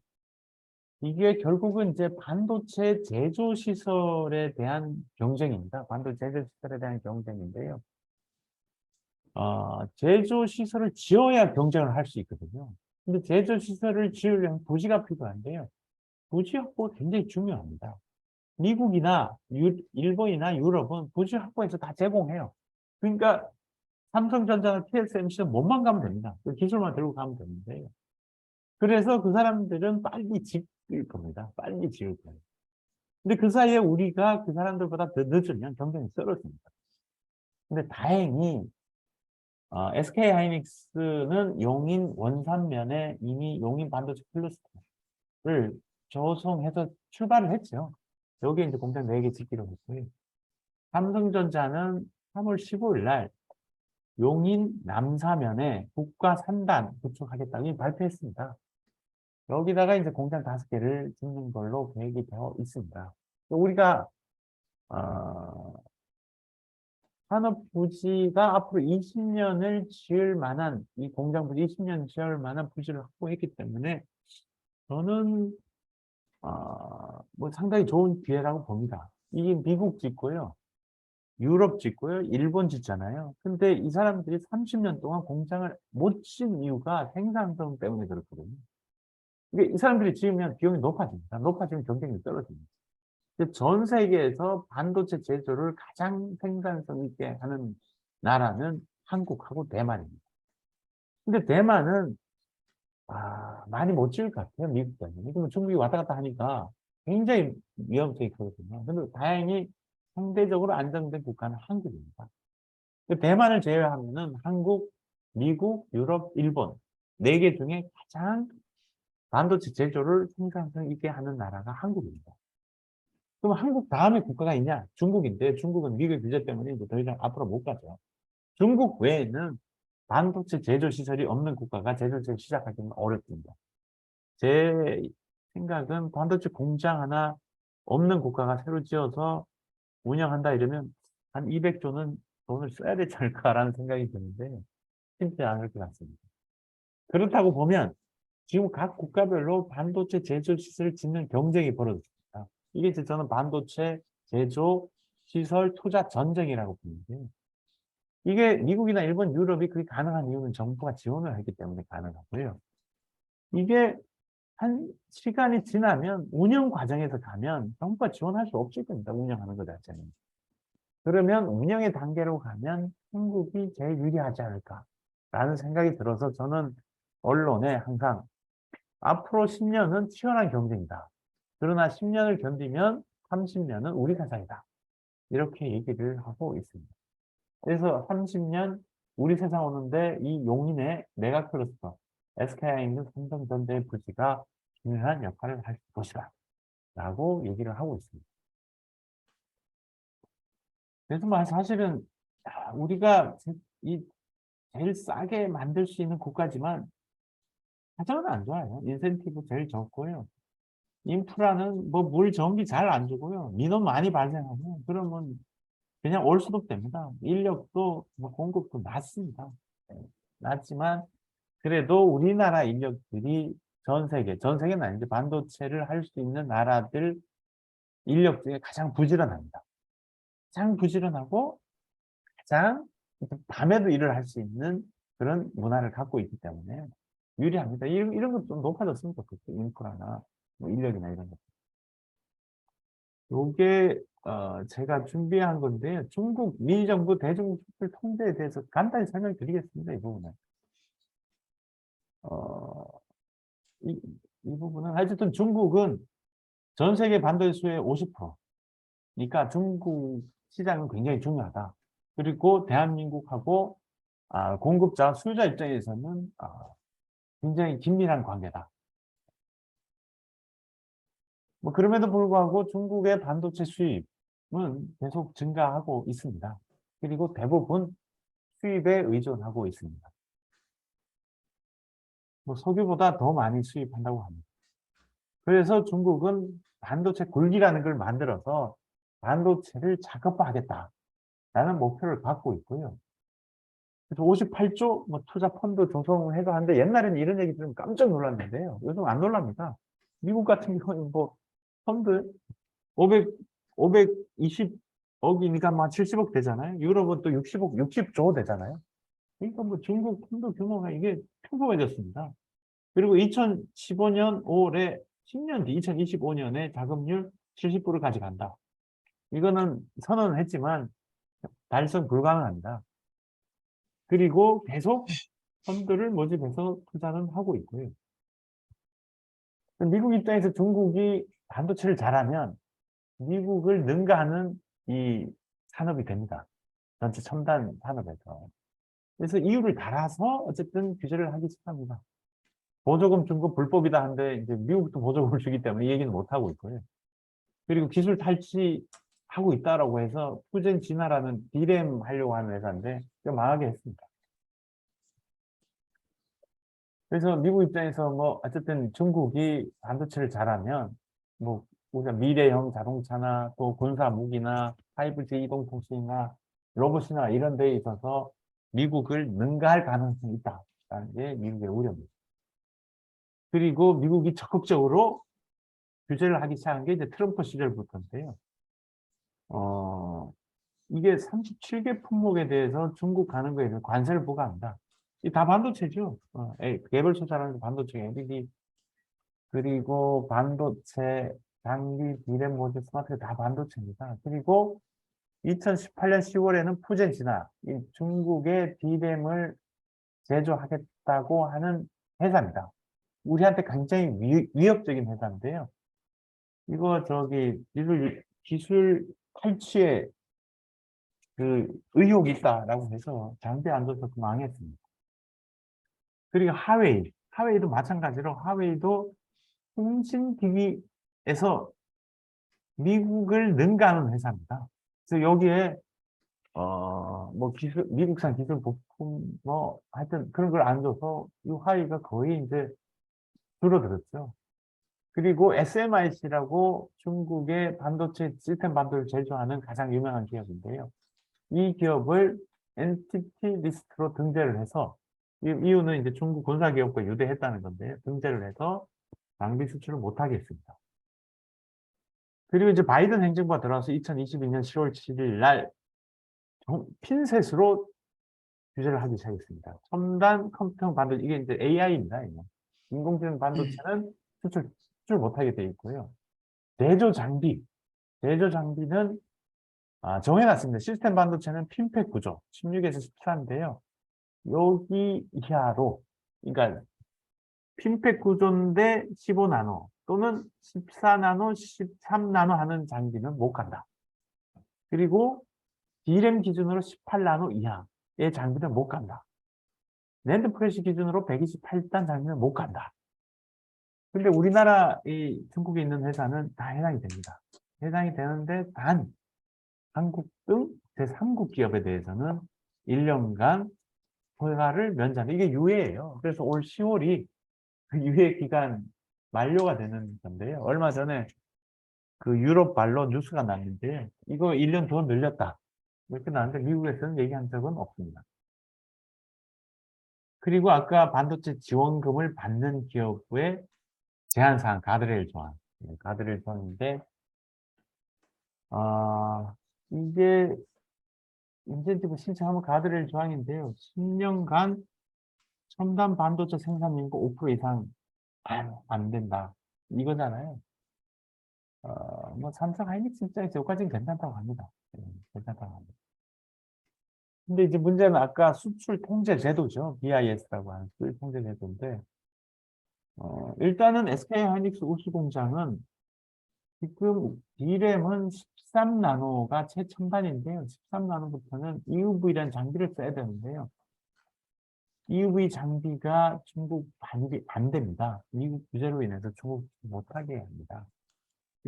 이게 결국은 이제 반도체 제조 시설에 대한 경쟁입니다. 반도체 제조 시설에 대한 경쟁인데요. 제조 시설을 지어야 경쟁을 할 수 있거든요. 근데 제조 시설을 지으려면 부지가 필요한데요. 부지 확보 굉장히 중요합니다. 미국이나 일본이나 유럽은 부지 확보해서 다 제공해요. 그러니까 삼성전자나 TSMC는 몸만 가면 됩니다. 그 기술만 들고 가면 되는데요. 그래서 그 사람들은 빨리 지을 겁니다. 빨리 지을 거예요. 근데 그 사이에 우리가 그 사람들보다 더 늦으면 경쟁이 떨어집니다. 근데 다행히 SK 하이닉스는 용인 원산면에 이미 용인 반도체 클러스터를 조성해서 출발을 했죠. 여기에 이제 공장 4개 짓기로 했고요. 삼성전자는 3월 15일 날 용인 남사면에 국가 3단 구축하겠다고 이미 발표했습니다. 여기다가 이제 공장 5개를 짓는 걸로 계획이 되어 있습니다. 우리가 산업부지가 앞으로 20년을 지을 만한, 이 공장부지 20년 지을 만한 부지를 확보했기 때문에 저는 뭐 상당히 좋은 기회라고 봅니다. 이게 미국 짓고요, 유럽 짓고요, 일본 짓잖아요. 근데 이 사람들이 30년 동안 공장을 못 짓는 이유가 생산성 때문에 그렇거든요. 이게 이 사람들이 지으면 비용이 높아집니다. 높아지면 경쟁력이 떨어집니다. 전 세계에서 반도체 제조를 가장 생산성 있게 하는 나라는 한국하고 대만입니다. 근데 대만은 많이 못 지을 것 같아요. 미국 때문에. 그러면 중국이 왔다 갔다 하니까 굉장히 위험성이 크거든요. 근데 다행히 상대적으로 안정된 국가는 한국입니다. 대만을 제외하면은 한국, 미국, 유럽, 일본 4개 중에 가장 반도체 제조를 생산성 있게 하는 나라가 한국입니다. 그럼 한국 다음에 국가가 있냐? 중국인데 중국은 미국의 규제 때문에 이제 더 이상 앞으로 못 가죠. 중국 외에는 반도체 제조 시설이 없는 국가가 제조를 시작하기는 어렵습니다. 제 생각은 반도체 공장 하나 없는 국가가 새로 지어서 운영한다 이러면 한 200조는 돈을 써야 되지 않을까라는 생각이 드는데 쉽지 않을 것 같습니다. 그렇다고 보면 지금 각 국가별로 반도체 제조 시설을 짓는 경쟁이 벌어졌습니다. 이게 이제 저는 반도체 제조 시설 투자 전쟁이라고 보는데요. 이게 미국이나 일본, 유럽이 그게 가능한 이유는 정부가 지원을 했기 때문에 가능하고요. 이게 한 시간이 지나면 운영 과정에서 가면 정부가 지원할 수 없을 겁니다. 운영하는 것 자체는. 그러면 운영의 단계로 가면 한국이 제일 유리하지 않을까라는 생각이 들어서 저는 언론에 항상 앞으로 10년은 치열한 경쟁이다. 그러나 10년을 견디면 30년은 우리 세상이다. 이렇게 얘기를 하고 있습니다. 그래서 30년 우리 세상 오는데 이 용인의 메가클러스터, SK에 있는 삼성전자의 부지가 중요한 역할을 할 것이다. 라고 얘기를 하고 있습니다. 그래서 사실은 우리가 제일 싸게 만들 수 있는 국가지만 사정은 안 좋아요. 인센티브 제일 적고요. 인프라는 뭐 물, 전기 잘 안 주고요. 민원 많이 발생하고 그러면 그냥 올 수도 됩니다. 인력도 뭐 공급도 낮습니다. 낮지만 그래도 우리나라 인력들이 전 세계는 아닌데 반도체를 할 수 있는 나라들 인력 중에 가장 부지런합니다. 가장 부지런하고 가장 밤에도 일을 할 수 있는 그런 문화를 갖고 있기 때문에 유리합니다. 이런 것 좀 높아졌으면 좋겠어요. 인프라나 뭐 인력이나 이런 것. 요게 제가 준비한 건데요. 중국 민정부 대중국 수출 통제에 대해서 간단히 설명드리겠습니다. 이 부분은. 이 부분은 어쨌든 중국은 전 세계 반도체 수의 50%. 그러니까 중국 시장은 굉장히 중요하다. 그리고 대한민국하고 공급자, 수요자 입장에서는 굉장히 긴밀한 관계다. 뭐 그럼에도 불구하고 중국의 반도체 수입은 계속 증가하고 있습니다. 그리고 대부분 수입에 의존하고 있습니다. 뭐 석유보다 더 많이 수입한다고 합니다. 그래서 중국은 반도체 굴기라는 걸 만들어서 반도체를 자급화하겠다라는 목표를 갖고 있고요. 그래서 58조 뭐 투자 펀드 조성을 해서 하는데 옛날에는 이런 얘기 들으면 깜짝 놀랐는데요. 요즘 안 놀랍니다. 미국 같은 경우는 뭐 펀드 520억이니까 뭐 70억 되잖아요. 유럽은 또 60조 되잖아요. 그러니까 뭐 중국 펀드 규모가 이게 평범해졌습니다. 그리고 2015년 5월에 10년 뒤 2025년에 자금률 70%를 가져간다. 이거는 선언을 했지만 달성 불가능합니다. 그리고 계속 펀드를 모집해서 투자는 하고 있고요. 미국 입장에서 중국이 반도체를 잘하면 미국을 능가하는 이 산업이 됩니다. 전체 첨단 산업에서. 그래서 이유를 달아서 어쨌든 규제를 하기 시작합니다. 보조금 준 거 불법이다 한데 이제 미국도 보조금을 주기 때문에 이 얘기는 못 하고 있고요. 그리고 기술 탈취하고 있다라고 해서 푸젠 진화라는 디램 하려고 하는 회사인데 망하게 했습니다. 그래서 미국 입장에서 뭐 어쨌든 중국이 반도체를 잘하면 뭐 우리가 미래형 자동차나 또 군사 무기나 5G 이동통신이나 로봇이나 이런 데에 있어서 미국을 능가할 가능성이 있다라는 게 미국의 우려입니다. 그리고 미국이 적극적으로 규제를 하기 시작한 게 이제 트럼프 시절부터인데요. 이게 37개 품목에 대해서 중국 가는 거에 대해서 관세를 부과합니다. 이 다 반도체죠. 개별 투자라는 게 반도체, LED, 그리고 반도체, 장비, 디램, 모듈, 스마트 다 반도체입니다. 그리고 2018년 10월에는 푸젠 진화, 이 중국의 디램을 제조하겠다고 하는 회사입니다. 우리한테 굉장히 위협적인 회사인데요. 이거 기술 탈취에 그 의혹이 있다라고 해서 장비 안 줘서 망했습니다. 그리고 하웨이도 마찬가지로 하웨이도 통신기기에서 미국을 능가하는 회사입니다. 그래서 여기에 뭐 미국산 기술 부품 뭐 하여튼 그런 걸 안 줘서 이 하웨이가 거의 이제 줄어들었죠. 그리고 SMIC라고 중국의 반도체 시스템 반도를 제조하는 가장 유명한 기업인데요. 이 기업을 엔티티 리스트로 등재를 해서 이유는 이제 중국 군사 기업과 유대했다는 건데 등재를 해서 장비 수출을 못하게 했습니다. 그리고 이제 바이든 행정부가 들어와서 2022년 10월 7일 날 핀셋으로 규제를 하기 시작했습니다. 첨단 컴퓨터 반도체, 이게 이제 AI입니다. 인공지능 반도체는 수출 못하게 돼 있고요. 내조 장비는 정해놨습니다. 시스템 반도체는 핀팩 구조 16에서 14인데요. 여기 이하로, 그러니까 핀팩 구조인데 15나노 또는 14나노, 13나노 하는 장비는 못 간다. 그리고 D램 기준으로 18나노 이하의 장비는 못 간다. 낸드 프레시 기준으로 128단 장비는 못 간다. 근데 우리나라 이 중국에 있는 회사는 다 해당이 됩니다. 해당이 되는데 단 한국 등 제3국 기업에 대해서는 1년간 허가를 면제한다. 이게 유예예요. 그래서 올 10월이 그 유예 기간 만료가 되는 건데요. 얼마 전에 그 유럽 말로 뉴스가 났는데 이거 1년 더 늘렸다. 이렇게 나왔는데 미국에서는 얘기한 적은 없습니다. 그리고 아까 반도체 지원금을 받는 기업의 제한사항, 가드레일 조항. 가드레일 조항인데, 이게 인센티브 신청하면 가드레일 조항인데요. 10년간 첨단 반도체 생산 인구 5% 이상 안 된다. 이거잖아요. 뭐 삼성 하이닉스 입장에서 여기까지는 괜찮다고 합니다. 괜찮다고 합니다. 근데 이제 문제는 아까 수출 통제 제도죠. BIS라고 하는 수출 통제 제도인데, 일단은 SK 하이닉스 우수 공장은 지금 D램은 13나노가 최첨단인데요. 13나노부터는 EUV라는 장비를 써야 되는데요. EUV 장비가 중국 반입이 안 됩니다. 미국 규제로 인해서 중국 못하게 합니다.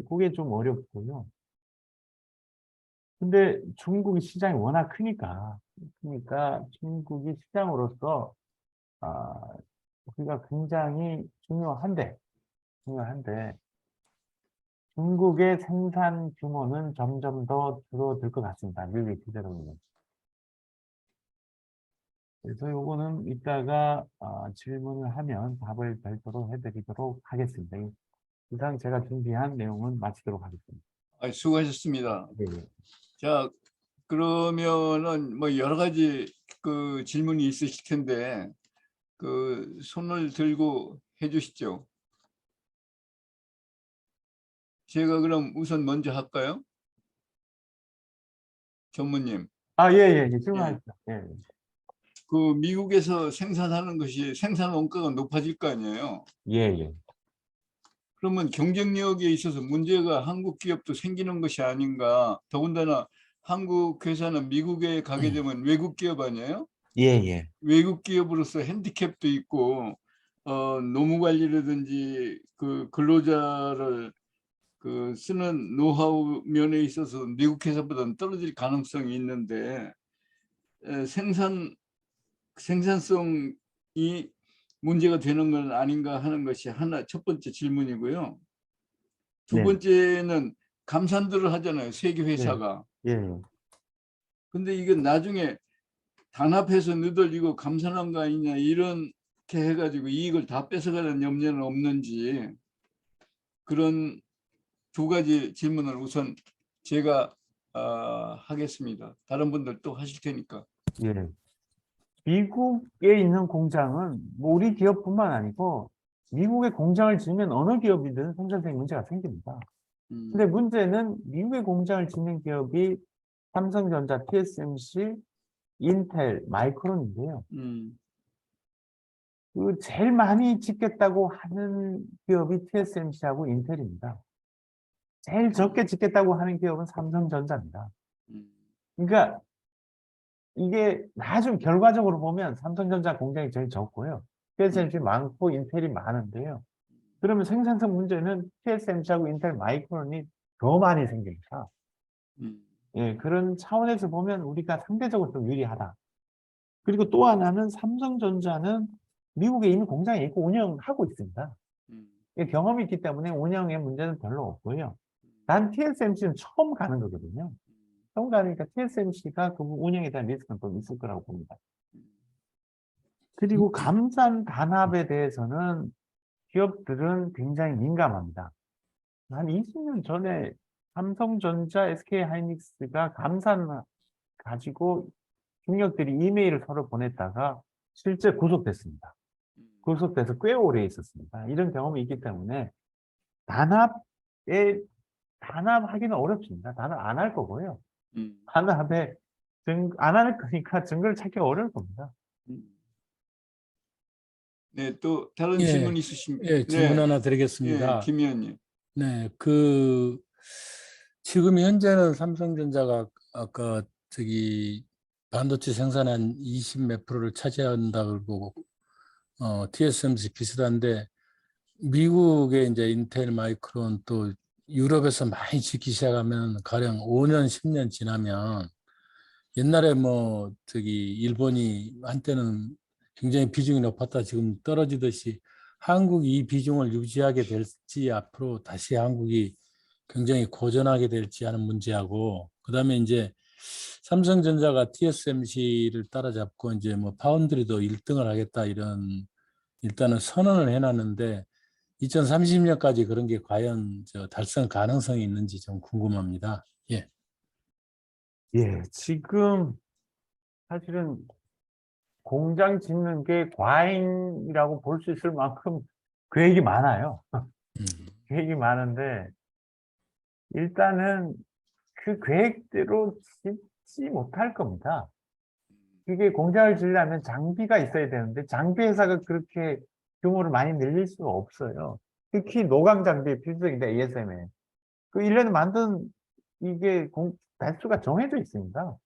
그게 좀 어렵고요. 근데 중국이 시장이 워낙 크니까 중국이 시장으로서 우리가 굉장히 중요한데 중국의 생산 규모는 점점 더 줄어들 것 같습니다. 미국의 규제로 인해서. 그래서 요거는 이따가 질문을 하면 답을 별도로 해드리도록 하겠습니다. 이상 제가 준비한 내용은 마치도록 하겠습니다. 수고하셨습니다. 네. 자, 그러면은 뭐 여러 가지 그 질문이 있으실 텐데 그 손을 들고 해주시죠. 제가 그럼 우선 먼저 할까요? 전무님. 예. 질문하십시오. 예. 그 미국에서 생산하는 것이 생산 원가가 높아질 거 아니에요. 예. 그러면 경쟁력에 있어서 문제가 한국 기업도 생기는 것이 아닌가. 더군다나 한국 회사는 미국에 가게 되면 외국 기업 아니에요? 예, 예. 외국 기업으로서 핸디캡도 있고 노무 관리라든지 그 근로자를 그 쓰는 노하우 면에 있어서 미국 회사보다는 떨어질 가능성이 있는데 생산성이 문제가 되는 건 아닌가 하는 것이 첫 번째 질문이고요. 두 네. 번째는 감산들을 하잖아요, 세계 회사가. 예, 예. 근데 이게 나중에 단합해서 너덜리고 감산한 거 아니냐 이렇게 해가지고 이익을 다 뺏어가는 염려는 없는지, 그런 두 가지 질문을 우선 제가 하겠습니다. 다른 분들 또 하실 테니까. 예. 미국에 있는 공장은 뭐 우리 기업뿐만 아니고 미국에 공장을 지으면 어느 기업이든 생산성에 문제가 생깁니다. 근데 문제는 미국에 공장을 짓는 기업이 삼성전자, TSMC, 인텔, 마이크론인데요. 그 제일 많이 짓겠다고 하는 기업이 TSMC하고 인텔입니다. 제일 적게 짓겠다고 하는 기업은 삼성전자입니다. 그러니까 이게 나중 결과적으로 보면 삼성전자 공장이 제일 적고요. TSMC 많고 인텔이 많은데요. 그러면 생산성 문제는 TSMC하고 인텔, 마이크론이 더 많이 생깁니다. 예, 그런 차원에서 보면 우리가 상대적으로 좀 유리하다. 그리고 또 하나는 삼성전자는 미국에 이미 공장이 있고 운영하고 있습니다. 경험이 있기 때문에 운영에 문제는 별로 없고요. 단 TSMC는 처음 가는 거거든요. 처음 가니까 TSMC가 그 운영에 대한 리스크는 좀 있을 거라고 봅니다. 그리고 감산 단합에 대해서는 기업들은 굉장히 민감합니다. 한 20년 전에 삼성전자, SK하이닉스가 감산 가지고 중력들이 이메일을 서로 보냈다가 실제 구속됐습니다. 구속돼서 꽤 오래 있었습니다. 이런 경험이 있기 때문에 단합하기는 어렵습니다. 단합 안 할 거고요. 단합에 안 할 거니까 증거를 찾기 어려울 겁니다. 네, 또 다른 질문 있으십니까? 예, 질문 네. 하나 드리겠습니다. 김 의원님. 네, 지금 현재는 삼성전자가 아까 반도체 생산한 20 몇 프로를 차지한다 그러고 TSMC 비슷한데 미국의 이제 인텔, 마이크론 또 유럽에서 많이 짓기 시작하면 가령 5년, 10년 지나면 옛날에 일본이 한때는 굉장히 비중이 높았다 지금 떨어지듯이 한국이 이 비중을 유지하게 될지 앞으로 다시 한국이 굉장히 고전하게 될지 하는 문제하고, 그다음에 이제 삼성전자가 TSMC를 따라잡고 이제 파운드리도 1등을 하겠다 이런 일단은 선언을 해놨는데 2030년까지 그런 게 과연 달성 가능성이 있는지 좀 궁금합니다. 예. 예, 지금 사실은 공장 짓는 게 과잉이라고 볼 수 있을 만큼 계획이 많아요. 계획이 많은데 일단은 그 계획대로 짓지 못할 겁니다. 이게 공장을 지으려면 장비가 있어야 되는데 장비 회사가 그렇게 규모를 많이 늘릴 수가 없어요. 특히 노광 장비의 필수적인데 ASM에 그 1년에 만든 이게 달수가 정해져 있습니다.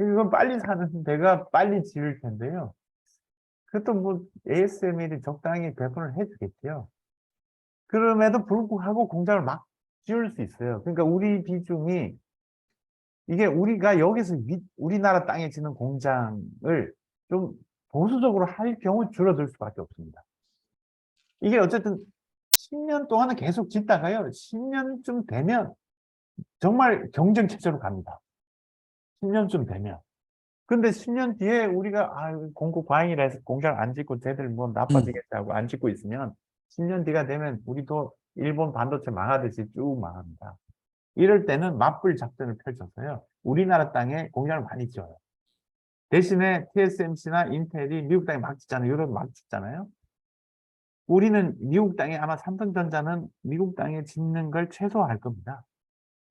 이건 빨리 사는 데가 빨리 지을 텐데요. 그것도 ASML이 적당히 배분을 해주겠죠. 그럼에도 불구하고 공장을 막 지을 수 있어요. 그러니까 우리 비중이 이게 우리가 여기서 우리나라 땅에 짓는 공장을 좀 보수적으로 할 경우 줄어들 수밖에 없습니다. 이게 어쨌든 10년 동안은 계속 짓다가요. 10년쯤 되면 정말 경쟁 체제로 갑니다. 10년쯤 되면. 근데 10년 뒤에 우리가 공급 과잉이라 해서 공장 안 짓고 쟤들 나빠지겠다고 안 짓고 있으면 10년 뒤가 되면 우리도 일본 반도체 망하듯이 쭉 망합니다. 이럴 때는 맞불 작전을 펼쳐서요. 우리나라 땅에 공장을 많이 지어요. 대신에 TSMC나 인텔이 미국 땅에 막 짓잖아요. 유럽 막 짓잖아요. 우리는 미국 땅에 아마 삼성전자는 미국 땅에 짓는 걸 최소화할 겁니다.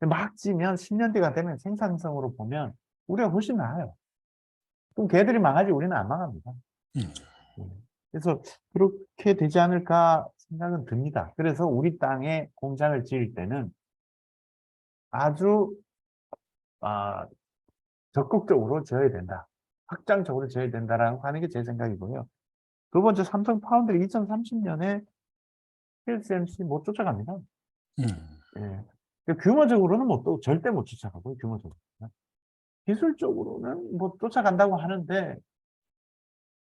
막 지면 10년 뒤가 되면 생산성으로 보면 우리가 훨씬 나아요. 그럼 걔들이 망하지 우리는 안 망합니다. 그래서 그렇게 되지 않을까 생각은 듭니다. 그래서 우리 땅에 공장을 지을 때는 아주 적극적으로 져야 된다. 확장적으로 져야 된다라고 하는 게 제 생각이고요. 두 번째, 삼성 파운드리 2030년에 TSMC 못 쫓아갑니다. 예. 규모적으로는 절대 못 쫓아가고요. 규모적으로. 기술적으로는 뭐 쫓아간다고 하는데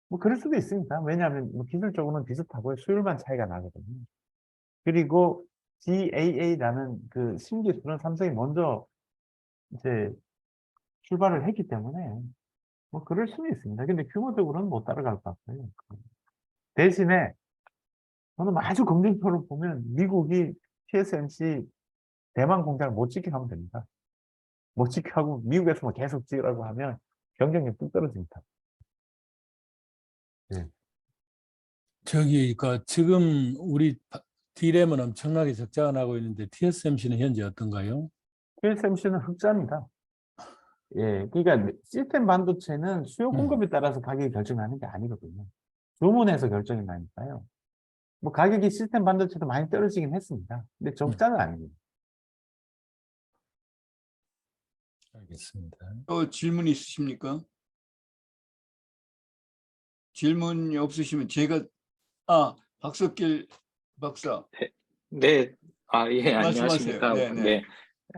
뭐 그럴 수도 있습니다. 왜냐하면 뭐 기술적으로는 비슷하고요. 수율만 차이가 나거든요. 그리고 GAA라는 그 신기술은 삼성이 먼저 이제 출발을 했기 때문에 뭐 그럴 수는 있습니다. 근데 규모적으로는 못 따라갈 것 같고요. 대신에 저는 아주 긍정적으로 보면 미국이 TSMC 대만 공장을 못 지게 하면 됩니다. 못 지게 하고 미국에서만 계속 찍으라고 하면 경쟁력 뚝 떨어집니다. 저기 그러니까 지금 우리 D램은 엄청나게 적자가 나고 있는데 TSMC는 현재 어떤가요? TSMC는 흑자입니다. 예, 그러니까 시스템 반도체는 수요 공급에 따라서 가격이 결정나는 게 아니거든요. 주문해서 결정이 나니까요. 뭐 가격이 시스템 반도체도 많이 떨어지긴 했습니다. 근데 적자는 아닙니다. 알겠습니다. 또 질문 있으십니까? 질문이 없으시면 제가 박석길 박사 네, 예, 말씀하세요. 안녕하십니까. 네, 네.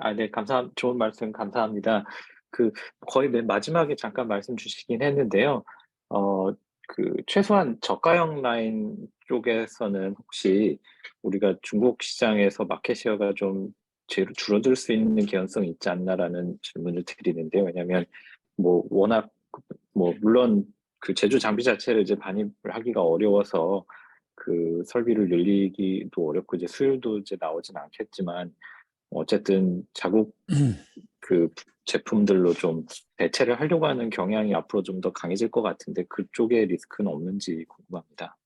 네. 네, 좋은 말씀 감사합니다. 거의 맨 마지막에 잠깐 말씀 주시긴 했는데요. 최소한 저가형 라인 쪽에서는 혹시 우리가 중국 시장에서 마켓시어가 좀 줄어들 수 있는 개연성이 있지 않나라는 질문을 드리는데요. 왜냐하면 워낙 물론 그 제조 장비 자체를 이제 반입을 하기가 어려워서 그 설비를 늘리기도 어렵고 이제 수율도 이제 나오진 않겠지만 어쨌든 자국 그 제품들로 좀 대체를 하려고 하는 경향이 앞으로 좀 더 강해질 것 같은데 그쪽에 리스크는 없는지 궁금합니다.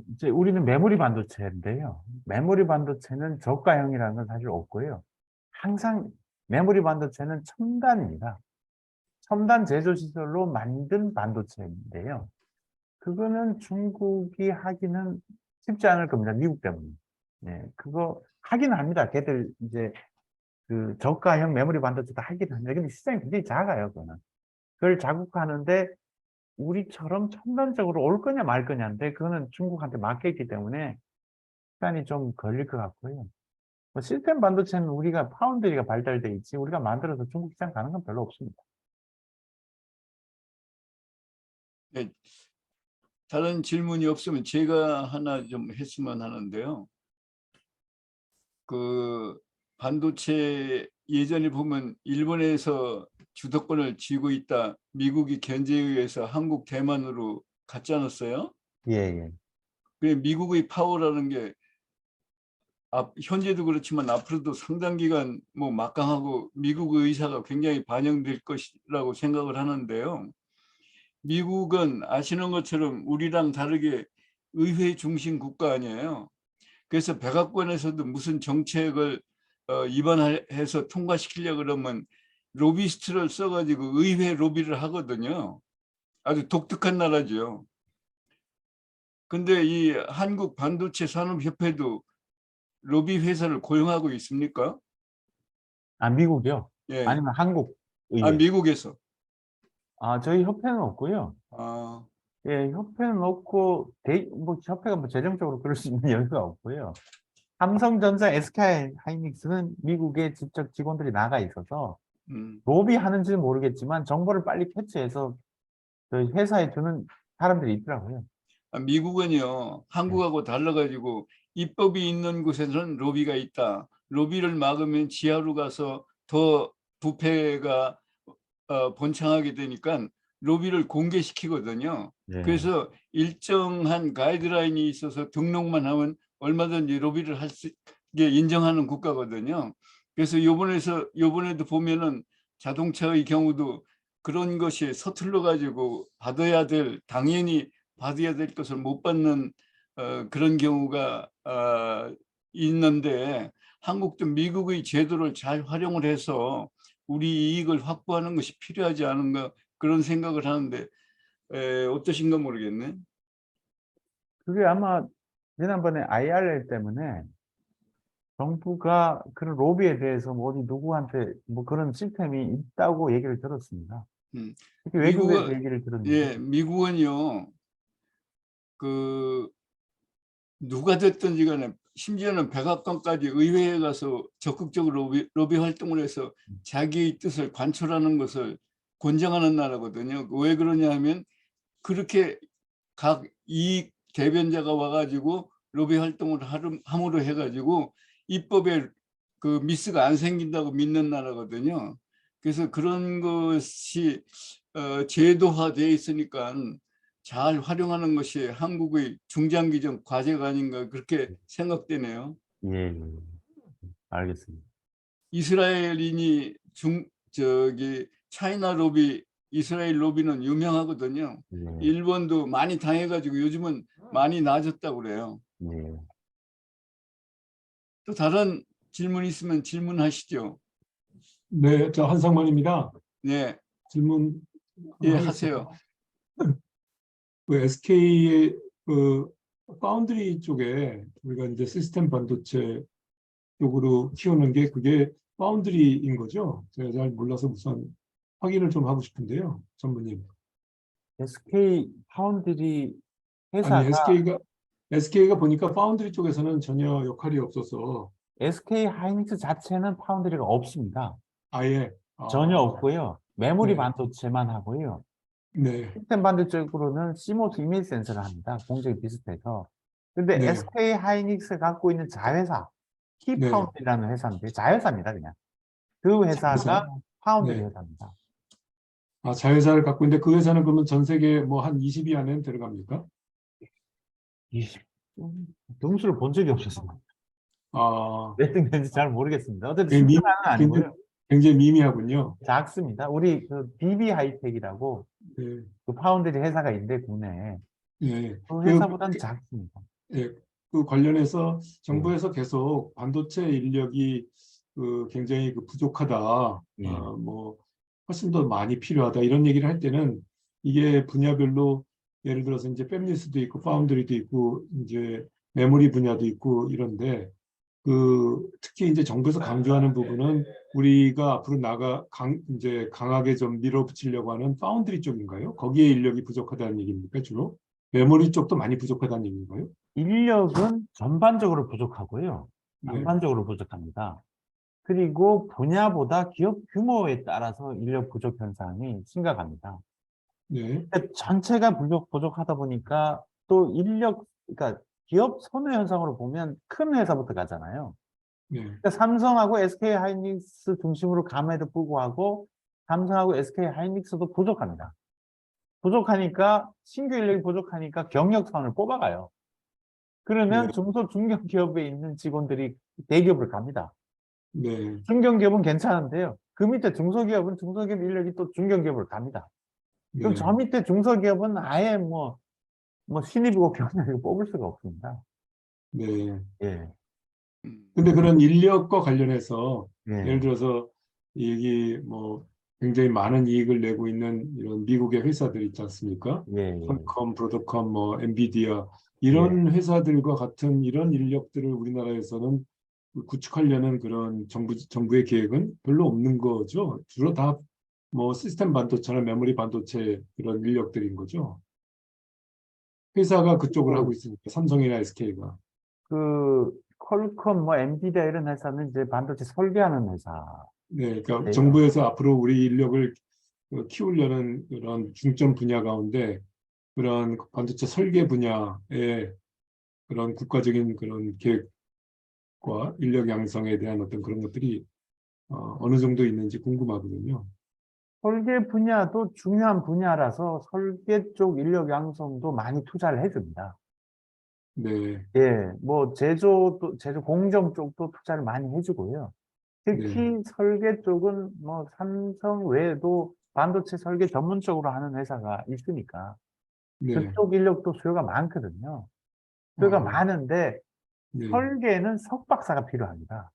이제 우리는 메모리 반도체인데요. 메모리 반도체는 저가형이라는 건 사실 없고요. 항상 메모리 반도체는 첨단입니다. 첨단 제조 시설로 만든 반도체인데요. 그거는 중국이 하기는 쉽지 않을 겁니다. 미국 때문에. 네, 그거 하긴 합니다. 걔들 이제 그 저가형 메모리 반도체도 하긴 합니다. 근데 시장이 굉장히 작아요, 그거는. 그걸 자국하는데 우리처럼 첨단적으로 올 거냐 말 거냐인데 그거는 중국한테 맡겨있기 때문에 시간이 좀 걸릴 것 같고요. 뭐 시스템 반도체는 우리가 파운드리가 발달돼 있지 우리가 만들어서 중국 시장 가는 건 별로 없습니다. 네, 다른 질문이 없으면 제가 하나 좀 했으면 하는데요. 그 반도체 예전에 보면 일본에서 주도권을 쥐고 있다. 미국이 견제에 의해서 한국 대만으로 갔지 않았어요? 예, 예. 그래 미국의 파워라는 게 현재도 그렇지만 앞으로도 상당 기간 막강하고 미국의 의사가 굉장히 반영될 것이라고 생각을 하는데요. 미국은 아시는 것처럼 우리랑 다르게 의회 중심 국가 아니에요. 그래서 백악관에서도 무슨 정책을 입안해서 통과시키려고 그러면 로비스트를 써가지고 의회 로비를 하거든요. 아주 독특한 나라죠. 근데 이 한국 반도체 산업협회도 로비 회사를 고용하고 있습니까? 미국이요? 예. 아니면 한국 의회? 미국에서. 저희 협회는 없고요. 예, 협회는 없고, 협회가 재정적으로 그럴 수 있는 여유가 없고요. 삼성전자, SK 하이닉스는 미국에 직접 직원들이 나가 있어서 로비하는지는 모르겠지만 정보를 빨리 캐치해서 저희 회사에 주는 사람들이 있더라고요. 미국은요, 한국하고 달라가지고 입법이 있는 곳에서는 로비가 있다. 로비를 막으면 지하로 가서 더 부패가 번창하게 되니까 로비를 공개시키거든요. 네. 그래서 일정한 가이드라인이 있어서 등록만 하면 얼마든지 로비를 할 수 있게 인정하는 국가거든요. 그래서 요번에도 보면은 자동차의 경우도 그런 것이 서툴러 가지고 당연히 받아야 될 것을 못 받는 그런 경우가 있는데 한국도 미국의 제도를 잘 활용을 해서 우리 이익을 확보하는 것이 필요하지 않은가 그런 생각을 하는데 어떠신가 모르겠네. 그게 아마 지난번에 IRL 때문에 정부가 그런 로비에 대해서 뭐 어디 누구한테 뭐 그런 시스템이 있다고 얘기를 들었습니다. 음. 특히 외국에서 미국은- 얘기를 들었는데. 예, 미국은요, 그 누가 됐든지 간에 심지어는 백악관까지 의회에 가서 적극적으로 로비 활동을 해서 자기의 뜻을 관철하는 것을 권장하는 나라거든요. 왜 그러냐 하면 그렇게 각 이익 대변자가 와가지고 로비 활동을 함으로 해가지고 입법에 그 미스가 안 생긴다고 믿는 나라거든요. 그래서 그런 것이 제도화되어 있으니까 잘 활용하는 것이 한국의 중장기적 과제가 아닌가 그렇게 생각되네요. 예, 알겠습니다. 이스라엘인이 차이나 로비, 이스라엘 로비는 유명하거든요. 예, 일본도 많이 당해가지고 요즘은 많이 나아졌다고 그래요. 예. 또 다른 질문 있으면 질문하시죠. 네, 저 한상만입니다. 네, 질문 예, 하겠습니다. 하세요. 그 SK의 그 파운드리 쪽에 우리가 이제 시스템 반도체 쪽으로 키우는 게 그게 파운드리인 거죠? 제가 잘 몰라서 우선 확인을 좀 하고 싶은데요, 전무님. SK 파운드리 아니, 회사가 SK가 보니까 파운드리 쪽에서는 전혀 역할이 없어서 SK 하이닉스 자체는 파운드리가 없습니다. 아예 전혀 없고요. 메모리 네. 반도체만 하고요. 네, 시스템 반도체로는 CMOS 이미지 센서를 합니다. 공정이 비슷해서. 근데 네. SK 하이닉스 갖고 있는 자회사, 키파운드리라는 회사인데 자회사입니다, 그냥. 그 회사가 자회사? 파운드리 네. 회사입니다. 아, 자회사를 갖고 있는데 그 회사는 그러면 전 세계 뭐 한 20위 안에는 들어갑니까? 20, 등수를 본 적이 없어서 아, 몇 등 되는지 잘 모르겠습니다. 어쨌든 굉장히 신중한 건 아니고요. 굉장히 미미하군요. 작습니다. 우리 그 DB 하이텍이라고 네, 그 파운드리 회사가 있는데 국내에 네. 그 회사보다는 작습니다. 예, 그 관련해서 네. 정부에서 계속 반도체 인력이 그 굉장히 그 부족하다, 네. 뭐 훨씬 더 많이 필요하다 이런 얘기를 할 때는 이게 분야별로 예를 들어서 이제 팹리스도 있고 파운드리도 있고 이제 메모리 분야도 있고 이런데 그 특히 이제 정부에서 강조하는 부분은 우리가 앞으로 이제 강하게 좀 밀어붙이려고 하는 파운드리 쪽인가요? 거기에 인력이 부족하다는 얘기입니까, 주로? 메모리 쪽도 많이 부족하다는 얘기인가요? 인력은 전반적으로 부족하고요. 네. 전반적으로 부족합니다. 그리고 분야보다 기업 규모에 따라서 인력 부족 현상이 심각합니다. 네. 그러니까 전체가 부족하다 보니까 또 인력, 그러니까 기업 선호 현상으로 보면 큰 회사부터 가잖아요. 네. 그러니까 삼성하고 SK 하이닉스 중심으로 감에도 불구하고 삼성하고 SK 하이닉스도 부족합니다. 부족하니까 신규 인력이 부족하니까 경력선을 뽑아가요. 그러면 네. 중견기업에 있는 직원들이 대기업을 갑니다. 네. 중견기업은 괜찮은데요. 그 밑에 중소기업은 중소기업 인력이 또 중견기업을 갑니다. 그럼 네. 저 밑에 중소기업은 아예 뭐 신입이고 경력이고 뽑을 수가 없습니다. 네. 예. 근데 그런 인력과 관련해서 예. 예를 들어서 여기 뭐 굉장히 많은 이익을 내고 있는 이런 미국의 회사들 있지 않습니까? 예. 예. 퀄컴, 브로드컴, 뭐 엔비디아 이런 회사들과 같은 이런 인력들을 우리나라에서는 구축하려는 그런 정부의 계획은 별로 없는 거죠. 주로 다 뭐 시스템 반도체나 메모리 반도체 그런 인력들인 거죠. 회사가 그쪽을 하고 있으니까 삼성이나 SK가. 그 퀄컴, 뭐 엔비디아 이런 회사는 이제 반도체 설계하는 회사. 네, 그러니까 네. 정부에서 앞으로 우리 인력을 키우려는 그런 중점 분야 가운데 그런 반도체 설계 분야의 그런 국가적인 그런 계획과 인력 양성에 대한 어떤 그런 것들이 어느 정도 있는지 궁금하거든요. 설계 분야도 중요한 분야라서 설계 쪽 인력 양성도 많이 투자를 해줍니다. 네, 예, 뭐 제조 공정 쪽도 투자를 많이 해주고요. 특히 네. 설계 쪽은 뭐 삼성 외에도 반도체 설계 전문적으로 하는 회사가 있으니까 네. 그쪽 인력도 수요가 많거든요. 수요가 아, 많은데 네. 설계는 석박사가 필요합니다.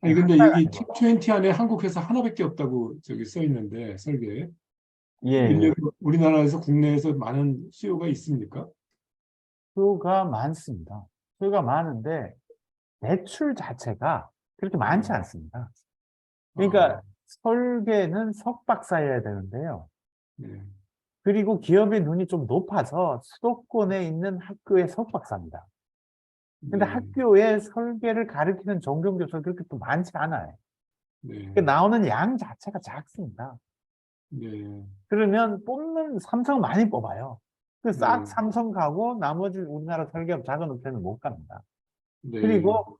아니 근데 학사가 여기 아니고. 팁20 안에 한국 회사 하나밖에 없다고 저기 써 있는데 설계 예, 인력이 우리나라에서 국내에서 많은 수요가 있습니까? 수요가 많습니다. 수요가 많은데 대출 자체가 그렇게 많지 않습니다. 아, 그러니까 설계는 석박사여야 되는데요. 네. 그리고 기업의 눈이 좀 높아서 수도권에 있는 학교의 석박사입니다. 근데 네. 학교에 설계를 가르치는 전공 교수가 그렇게 또 많지 않아요. 네. 그러니까 나오는 양 자체가 작습니다. 네. 그러면 뽑는 삼성 많이 뽑아요. 싹 네. 삼성 가고 나머지 우리나라 설계업 작은 업체는 못 갑니다. 네. 그리고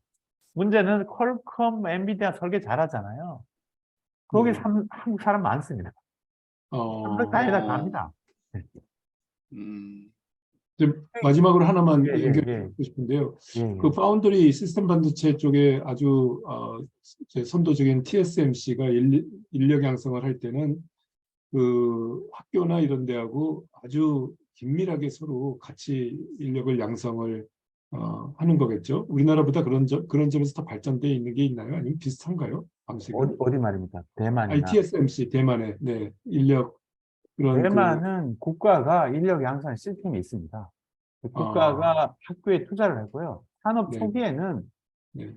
문제는 퀄컴, 엔비디아 설계 잘하잖아요. 거기 네. 한국 사람 많습니다. 한국 어, 다니다 갑니다. 이제 마지막으로 하나만 예, 예, 연결해 예. 보고 싶은데요. 예, 그 파운드리 시스템 반도체 쪽에 아주 이제 선도적인 TSMC가 인력 양성을 할 때는 그 학교나 이런 데하고 아주 긴밀하게 서로 같이 인력을 양성을 하는 거겠죠. 우리나라보다 그런 점에서 더 발전되어 있는 게 있나요? 아니면 비슷한가요? 방식은? 어디 말입니까? 아니, 대만이나. TSMC 대만의 네, 인력 그런 대만은 국가가 인력 양성 시스템이 있습니다. 국가가 학교에 투자를 하고요. 산업 네. 초기에는 네.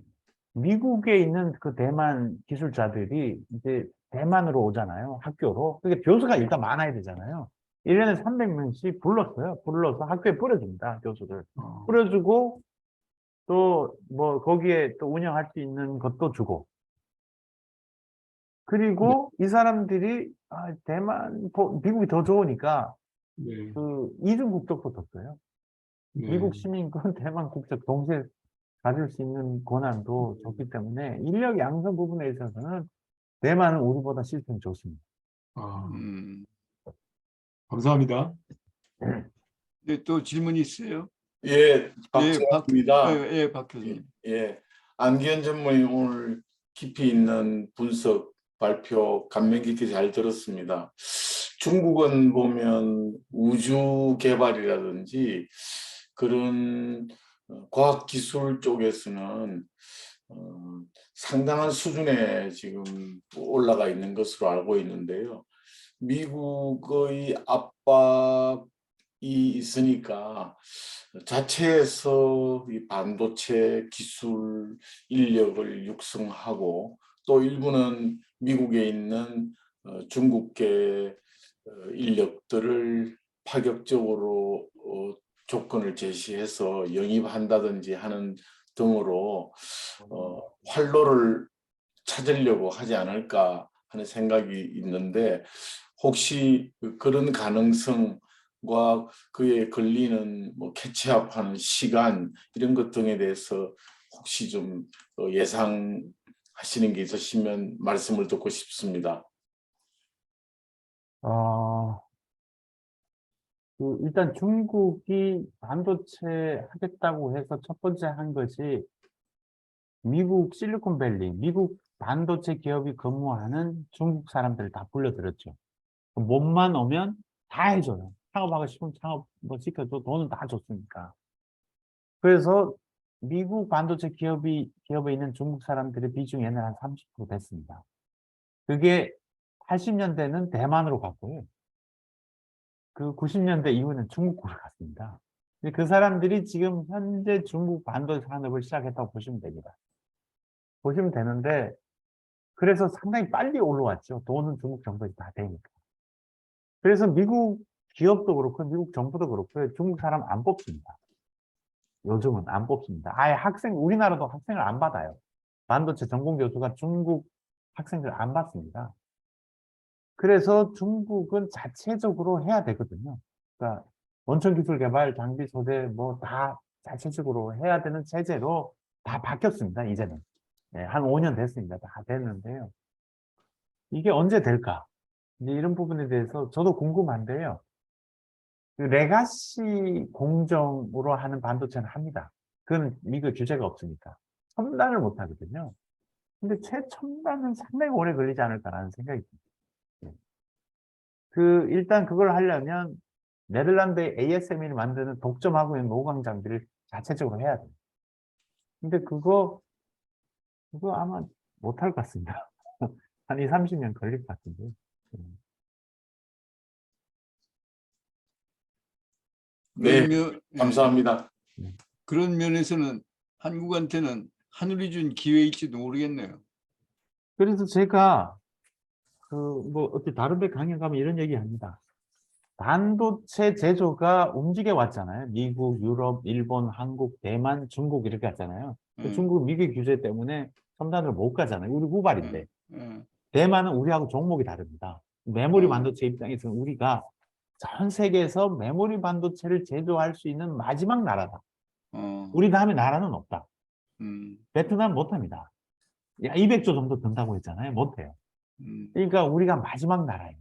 미국에 있는 그 대만 기술자들이 이제 대만으로 오잖아요. 학교로. 그게 교수가 일단 많아야 되잖아요. 1년에 300명씩 불렀어요. 불러서 학교에 뿌려줍니다. 교수를. 뿌려주고 또 뭐 거기에 또 운영할 수 있는 것도 주고. 그리고 이 사람들이 대만, 미국이 더 좋으니까 네. 그 이중 국적도 줬어요. 네. 미국 시민권, 대만 국적 동시에 가질 수 있는 권한도 줬기 때문에 인력 양성 부분에 있어서는 대만은 우리보다 시스템이 좋습니다. 감사합니다. 네, 또 질문이 있어요? 예, 예, 박정입니다. 예, 박 교수님. 예, 안기현 전문의 오늘 깊이 있는 분석 발표 감명 깊게 잘 들었습니다. 중국은 보면 우주 개발이라든지 그런 과학기술 쪽에서는 상당한 수준에 지금 올라가 있는 것으로 알고 있는데요. 미국의 압박이 있으니까 자체에서 이 반도체 기술 인력을 육성하고 또 일부는 미국에 있는 중국계 인력들을 파격적으로 조건을 제시해서 영입한다든지 하는 등으로 활로를 찾으려고 하지 않을까 하는 생각이 있는데 혹시 그런 가능성과 그에 걸리는 뭐 캐치업하는 시간 이런 것 등에 대해서 혹시 좀 예상하시는 게 있으시면 말씀을 듣고 싶습니다. 일단 중국이 반도체 하겠다고 해서 첫 번째 한 것이 미국 실리콘밸리, 미국 반도체 기업이 근무하는 중국 사람들을 다 불러들였죠. 몸만 오면 다 해줘요. 창업하고 싶으면 창업 뭐 시켜줘. 돈은 다 줬으니까. 그래서 미국 반도체 기업에 있는 중국 사람들의 비중이 옛날에 한 30% 됐습니다. 그게 80년대는 대만으로 갔고요. 그 90년대 이후는 중국으로 갔습니다. 그 사람들이 지금 현재 중국 반도체 산업을 시작했다고 보시면 됩니다. 보시면 되는데 그래서 상당히 빨리 올라왔죠. 돈은 중국 정부에서 다 되니까. 그래서 미국 기업도 그렇고 미국 정부도 그렇고 중국 사람 안 뽑습니다. 요즘은 안 뽑습니다. 아예 우리나라도 학생을 안 받아요. 반도체 전공 교수가 중국 학생들 안 받습니다. 그래서 중국은 자체적으로 해야 되거든요. 그러니까 원천 기술 개발, 장비 소재 뭐 다 자체적으로 해야 되는 체제로 다 바뀌었습니다. 이제는. 네, 한 5년 됐습니다. 다 됐는데요. 이게 언제 될까? 이제 이런 부분에 대해서 저도 궁금한데요. 그 레가시 공정으로 하는 반도체는 합니다. 그건 미국 규제가 없으니까. 첨단을 못 하거든요. 근데 최첨단은 상당히 오래 걸리지 않을까라는 생각이 듭니다. 일단 그걸 하려면 네덜란드의 ASME를 만드는 독점하고 있는 노광 장비를 자체적으로 해야 돼요. 근데 그거 아마 못할 것 같습니다. 한 20, 30년 걸릴 것 같은데. 네, 그런 감사합니다. 그런 면에서는 한국한테는 하늘이 준 기회일지도 모르겠네요. 그래서 제가 뭐 어떻게 다른 데 강연 가면 이런 얘기 합니다. 반도체 제조가 움직여 왔잖아요. 미국, 유럽, 일본, 한국, 대만, 중국 이렇게 갔잖아요. 중국, 미국 규제 때문에 첨단으로 못 가잖아요. 우리 후발인데. 대만은 우리하고 종목이 다릅니다. 메모리 반도체 입장에서는 우리가 전 세계에서 메모리 반도체를 제조할 수 있는 마지막 나라다. 우리 다음에 나라는 없다. 베트남 못합니다. 200조 정도 든다고 했잖아요. 못해요. 그러니까 우리가 마지막 나라예요.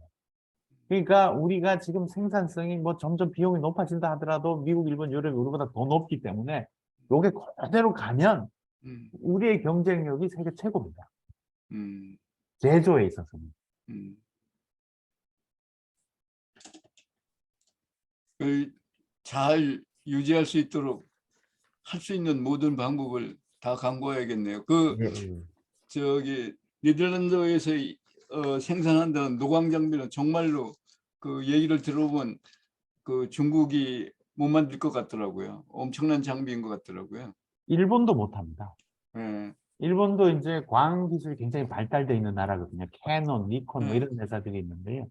그러니까 우리가 지금 생산성이 뭐 점점 비용이 높아진다 하더라도 미국, 일본, 유럽이 우리보다 더 높기 때문에 요게 그대로 가면 우리의 경쟁력이 세계 최고입니다. 제조에 있어서는. 잘 유지할 수 있도록 할 수 있는 모든 방법을 다 강구해야겠네요. 저기 네덜란드에서 생산한다는 노광 장비는 정말로 그 얘기를 들어보면 그 중국이 못 만들 것 같더라고요. 엄청난 장비인 것 같더라고요. 일본도 못합니다. 예. 일본도 이제 광 기술이 굉장히 발달되어 있는 나라거든요. 캐논, 니콘 뭐 이런 회사들이 있는데요.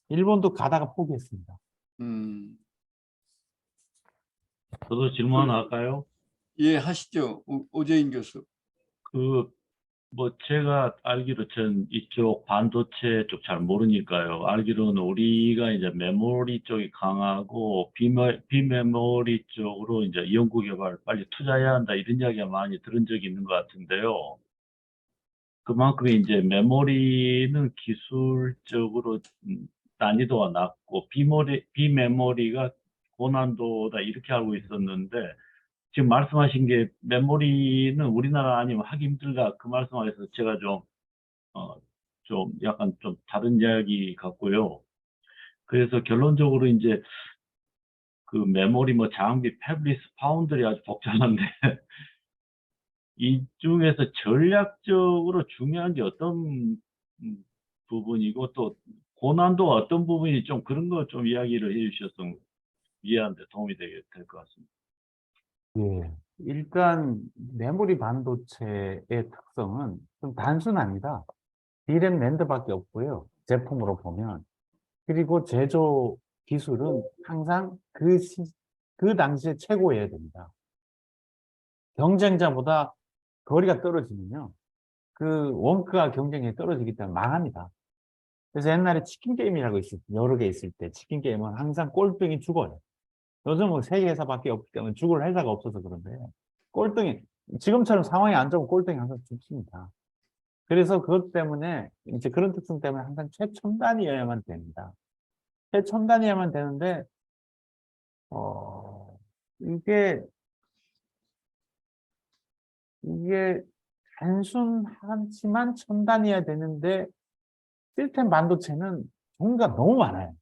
일본도 가다가 포기했습니다. 저도 질문 하나 할까요? 예, 하시죠. 오재인 교수. 뭐 제가 알기로 전 이쪽 반도체 쪽 잘 모르니까요. 알기로는 우리가 이제 메모리 쪽이 강하고 비메모리 쪽으로 이제 연구 개발 빨리 투자해야 한다 이런 이야기가 많이 들은 적이 있는 것 같은데요. 그만큼 이제 메모리는 기술적으로 난이도가 낮고 비메모리가 고난도다 이렇게 알고 있었는데 지금 말씀하신 게 메모리는 우리나라 아니면 하기 힘들다 그 말씀하셔서 제가 좀 약간 좀 다른 이야기 같고요. 그래서 결론적으로 이제 그 메모리 뭐 장비, 패블리스, 파운드리 아주 복잡한데 이 중에서 전략적으로 중요한 게 어떤 부분이고 또 고난도가 어떤 부분이 좀 그런 거 좀 이야기를 해주셨으면 이해하는데 도움이 될 것 같습니다. 예. 일단 메모리 반도체의 특성은 좀 단순합니다. D램 낸드밖에 없고요. 제품으로 보면. 그리고 제조 기술은 항상 그 당시에 최고여야 됩니다. 경쟁자보다 거리가 떨어지면요. 그 원가가 경쟁력이 떨어지기 때문에 망합니다. 그래서 옛날에 치킨 게임이라고 여러 개 있을 때 치킨 게임은 항상 꼴등이 죽어요. 요즘은 세 개 회사밖에 없기 때문에 죽을 회사가 없어서 그런데 꼴등이 지금처럼 상황이 안 좋으면 꼴등이 항상 죽습니다. 그래서 그것 때문에 이제 그런 특성 때문에 항상 최첨단이어야만 됩니다. 최첨단이어야만 되는데 이게 단순하지만 첨단이어야 되는데 시스템 반도체는 종류가 너무 많아요.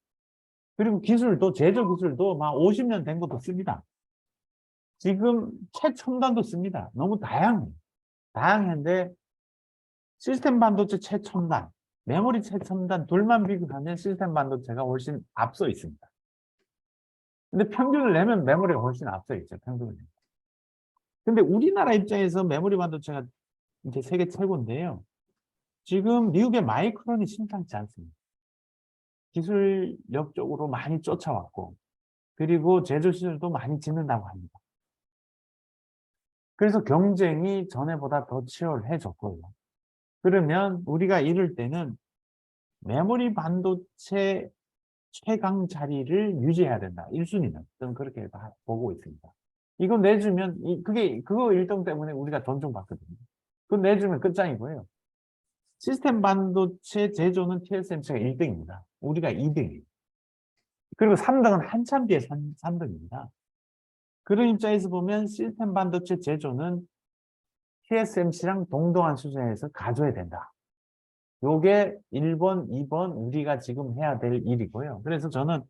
그리고 기술도 제조 기술도 막 50년 된 것도 씁니다. 지금 최첨단도 씁니다. 너무 다양해요. 다양한데 시스템 반도체 최첨단, 메모리 최첨단 둘만 비교하면 시스템 반도체가 훨씬 앞서 있습니다. 근데 평균을 내면 메모리가 훨씬 앞서 있죠. 평균을 내면. 근데 우리나라 입장에서 메모리 반도체가 이제 세계 최고인데요. 지금 미국의 마이크론이 심상치 않습니다. 기술력적으로 많이 쫓아왔고 그리고 제조 시설도 많이 짓는다고 합니다. 그래서 경쟁이 전에보다 더 치열해졌고요. 그러면 우리가 이럴 때는 메모리 반도체 최강 자리를 유지해야 된다. 1순위는 저는 그렇게 보고 있습니다. 이거 내주면 그거 일정 때문에 우리가 돈 좀 받거든요. 그거 내주면 끝장이고요. 시스템 반도체 제조는 TSMC가 1등입니다. 우리가 2등이에요. 그리고 3등은 한참 뒤에 3등입니다. 그런 입장에서 보면 시스템 반도체 제조는 TSMC랑 동등한 수준에서 가져야 된다. 요게 1번, 2번 우리가 지금 해야 될 일이고요. 그래서 저는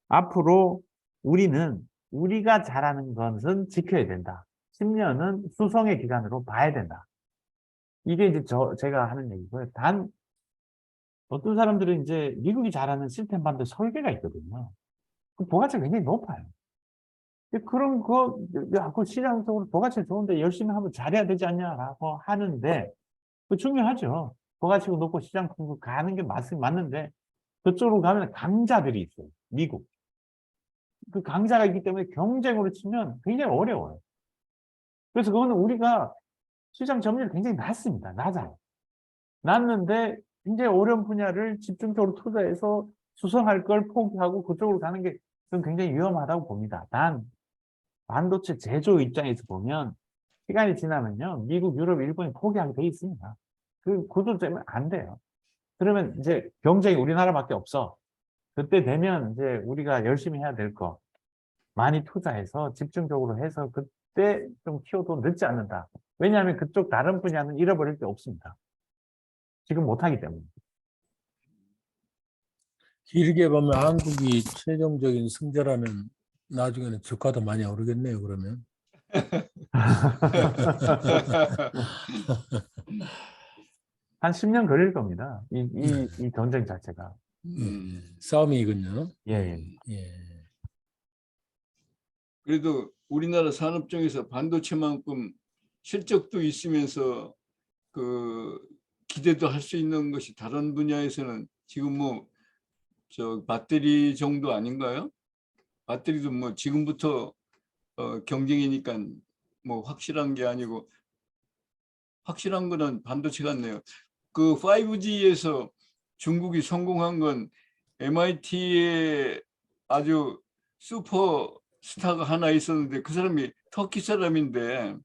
앞으로 우리가 잘하는 것은 지켜야 된다. 10년은 수성의 기간으로 봐야 된다. 이게 이제 제가 하는 얘기고요. 단 어떤 사람들은 이제 미국이 잘하는 시스템 반도체 설계가 있거든요. 그 부가치가 굉장히 높아요. 그런 거, 야, 그 시장적으로 부가치 좋은데 열심히 하면 잘해야 되지 않냐라고 하는데, 그 중요하죠. 부가치가 높고 시장 큰 가는 게 맞는데, 그쪽으로 가면 강자들이 있어요. 미국. 그 강자가 있기 때문에 경쟁으로 치면 굉장히 어려워요. 그래서 그거는 우리가 시장 점유율이 굉장히 낮습니다. 낮아요. 낮는데 굉장히 어려운 분야를 집중적으로 투자해서 수성할 걸 포기하고 그쪽으로 가는 게 저는 굉장히 위험하다고 봅니다. 단 반도체 제조 입장에서 보면 시간이 지나면요. 미국, 유럽, 일본이 포기하게 돼 있습니다. 그 구조 때문에 안 돼요. 그러면 이제 경쟁이 우리나라밖에 없어. 그때 되면 이제 우리가 열심히 해야 될 거 많이 투자해서 집중적으로 해서 그때 좀 키워도 늦지 않는다. 왜냐하면 그쪽 다른 분야는 잃어버릴 게 없습니다. 지금 못하기 때문에. 길게 보면 한국이 최종적인 승자라면 나중에는 주가도 많이 오르겠네요, 그러면. 한 10년 걸릴 겁니다. 이 전쟁 자체가. 싸움이군요. 예. 예. 그래도 우리나라 산업종에서 반도체만큼 실적도 있으면서 그 기대도 할 수 있는 것이 다른 분야에서는 지금 뭐 저 배터리 정도 아닌가요? 배터리도 뭐 지금부터 경쟁이니까 뭐 확실한 게 아니고 확실한 거는 반도체 같네요. 그 5G에서 중국이 성공한 건 MIT에 아주 슈퍼 스타가 하나 있었는데 그 사람이 터키 사람인데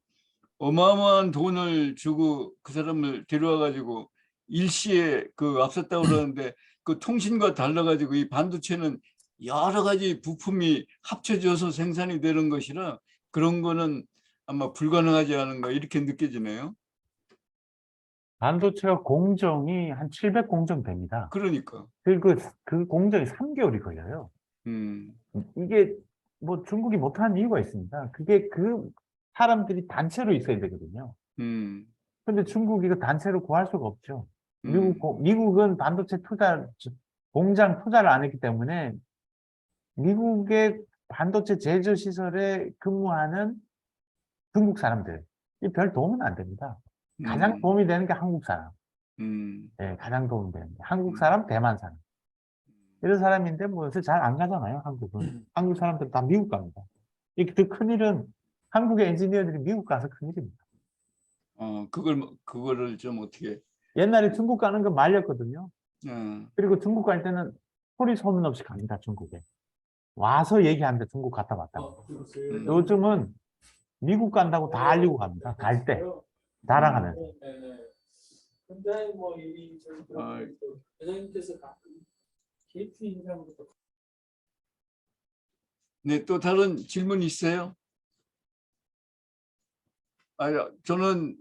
어마어마한 돈을 주고 그 사람을 데려와 가지고 일시에 그 앞섰다고 그러는데 그 통신과 달라가지고 이 반도체는 여러 가지 부품이 합쳐져서 생산이 되는 것이라 그런 거는 아마 불가능하지 않은가 이렇게 느껴지네요. 반도체가 공정이 한 700공정 됩니다. 그러니까. 그 공정이 3개월이 걸려요. 이게 뭐 중국이 못하는 이유가 있습니다. 그게 그 사람들이 단체로 있어야 되거든요. 근데 중국이 그 단체로 구할 수가 없죠. 미국은 반도체 공장 투자를 안 했기 때문에 미국의 반도체 제조 시설에 근무하는 중국 사람들, 이 별 도움은 안 됩니다. 가장 도움이 되는 게 한국 사람. 네, 가장 도움이 되는 게 한국 사람, 대만 사람. 이런 사람인데 뭐 요새 잘 안 가잖아요, 한국은. 한국 사람들 다 미국 갑니다. 더 큰일은 한국의 엔지니어들이 미국 가서 큰일입니다. 그거를 좀 어떻게. 옛날에 중국 가는 건 말렸거든요. 어. 그리고 중국 갈 때는 소리 소문 없이 갑니다, 중국에. 와서 얘기하는데 중국 갔다 왔다. 요즘은 미국 간다고 다 알리고 갑니다. 갈 때. 자랑하면서. 근데 뭐 이 회장님께서 가끔 KT 인상부터. 네, 또 다른 질문 있어요? 저는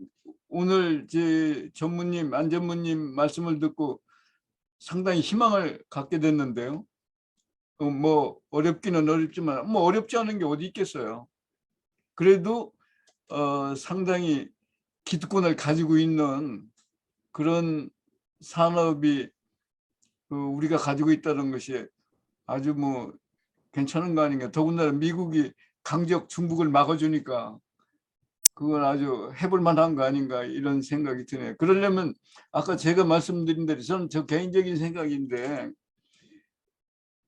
오늘 제 전무님, 안 전무님 말씀을 듣고 상당히 희망을 갖게 됐는데요. 뭐 어렵기는 어렵지만 뭐 어렵지 않은 게 어디 있겠어요. 그래도 상당히 기득권을 가지고 있는 그런 산업이 우리가 가지고 있다는 것이 아주 뭐 괜찮은 거 아닌가. 더군다나 미국이 강적 중국을 막아주니까 그건 아주 해볼 만한 거 아닌가 이런 생각이 드네요. 그러려면 아까 제가 말씀드린 대로 저는 저 개인적인 생각인데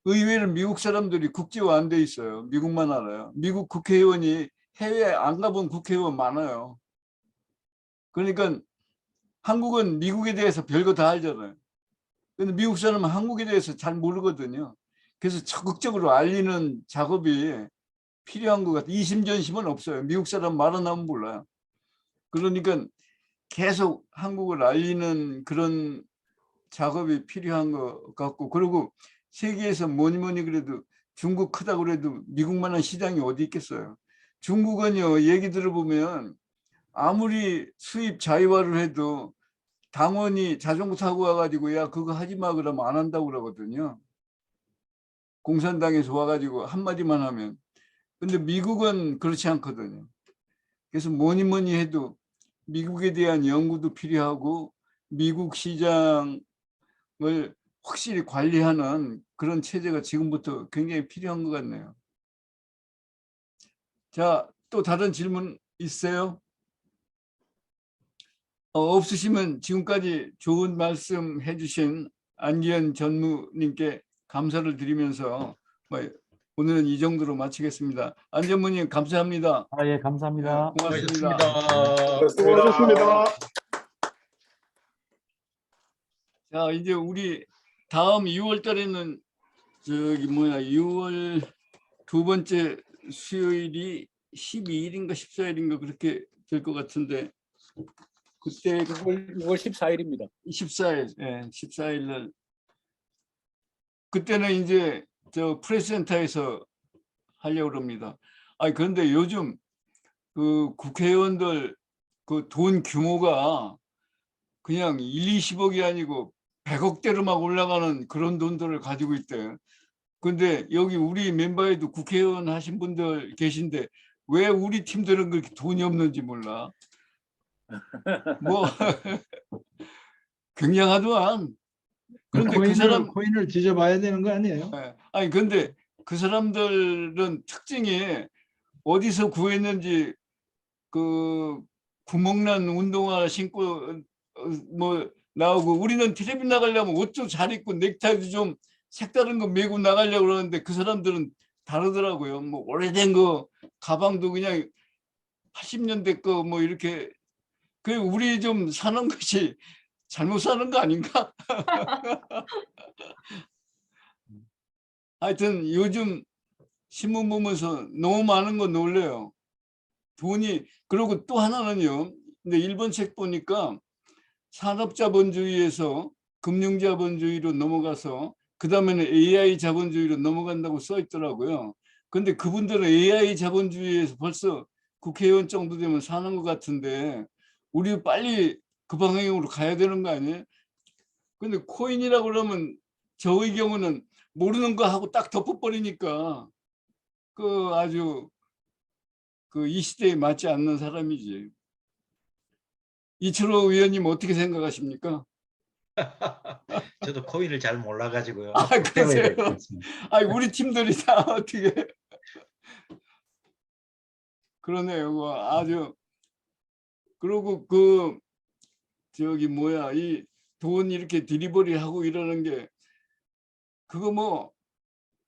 의외로 미국 사람들이 국제화 안 돼 있어요. 미국만 알아요. 미국 국회의원이 해외에 안 가본 국회의원 많아요. 그러니까 한국은 미국에 대해서 별거 다 알잖아요. 근데 미국 사람은 한국에 대해서 잘 모르거든요. 그래서 적극적으로 알리는 작업이 필요한 것 같아요. 이심전심은 없어요. 미국 사람 말은 하면 몰라요. 그러니까 계속 한국을 알리는 그런 작업이 필요한 것 같고, 그리고 세계에서 뭐니 그래도 중국 크다고 그래도 미국만한 시장이 어디 있겠어요. 중국은요, 얘기 들어보면 아무리 수입 자유화를 해도 당원이 자전거 타고 와가지고 야 그거 하지 마 그러면 안 한다고 그러거든요. 공산당에서 와가지고 한마디만 하면. 근데 미국은 그렇지 않거든요. 그래서 뭐니 해도 미국에 대한 연구도 필요하고 미국 시장을 확실히 관리하는 그런 체제가 지금부터 굉장히 필요한 것 같네요. 자, 또 다른 질문 있어요? 없으시면 지금까지 좋은 말씀 해주신 안기현 전무님께 감사를 드리면서 오늘은 이 정도로 마치겠습니다. 안 전무님 감사합니다. 예, 감사합니다. 고맙습니다. 수고하셨습니다. 자, 이제 우리 다음 6월 달에는 6월 두 번째 수요일이 12일인가 14일인가 그렇게 될 것 같은데 그때 6월 14일입니다. 14일, 예, 14일 날 그때는 이제 저 프레스센터에서 하려고 합니다. 그런데 요즘 그 국회의원들 그 돈 규모가 그냥 20억이 아니고 100억대로 막 올라가는 그런 돈들을 가지고 있대. 근데 여기 우리 멤버에도 국회의원 하신 분들 계신데 왜 우리 팀들은 그렇게 돈이 없는지 몰라. 뭐 굉장하더만. 그런데 그 사람 코인을 뒤져봐야 되는 거 아니에요? 근데 그 사람들은 특징이 어디서 구했는지 그 구멍난 운동화 신고 뭐 나오고 우리는 텔레비 나가려면 옷 좀 잘 입고 넥타이도 좀 색다른 거 메고 나가려고 그러는데 그 사람들은 다르더라고요. 뭐 오래된 거 가방도 그냥 80년대 거 뭐 이렇게 그 우리 좀 사는 것이 잘못 사는 거 아닌가? 하여튼 요즘 신문 보면서 너무 많은 거 놀래요. 돈이. 그리고 또 하나는요. 근데 일본 책 보니까 산업자본주의에서 금융자본주의로 넘어가서 그 다음에는 AI 자본주의로 넘어간다고 써 있더라고요. 근데 그분들은 AI 자본주의에서 벌써 국회의원 정도 되면 사는 것 같은데 우리 빨리 그 방향으로 가야 되는 거 아니에요? 근데 코인이라고 그러면 저의 경우는 모르는 거 하고 딱 덮어버리니까 그 아주 그 이 시대에 맞지 않는 사람이지. 이철호 의원님 어떻게 생각하십니까? 저도 코인을 잘 몰라가지고요. 그러세요? 우리 팀들이 다 어떻게 그러네요. 아주. 그리고 그 저기 뭐야 이 돈 이렇게 디리버리 하고 이러는 게 그거 뭐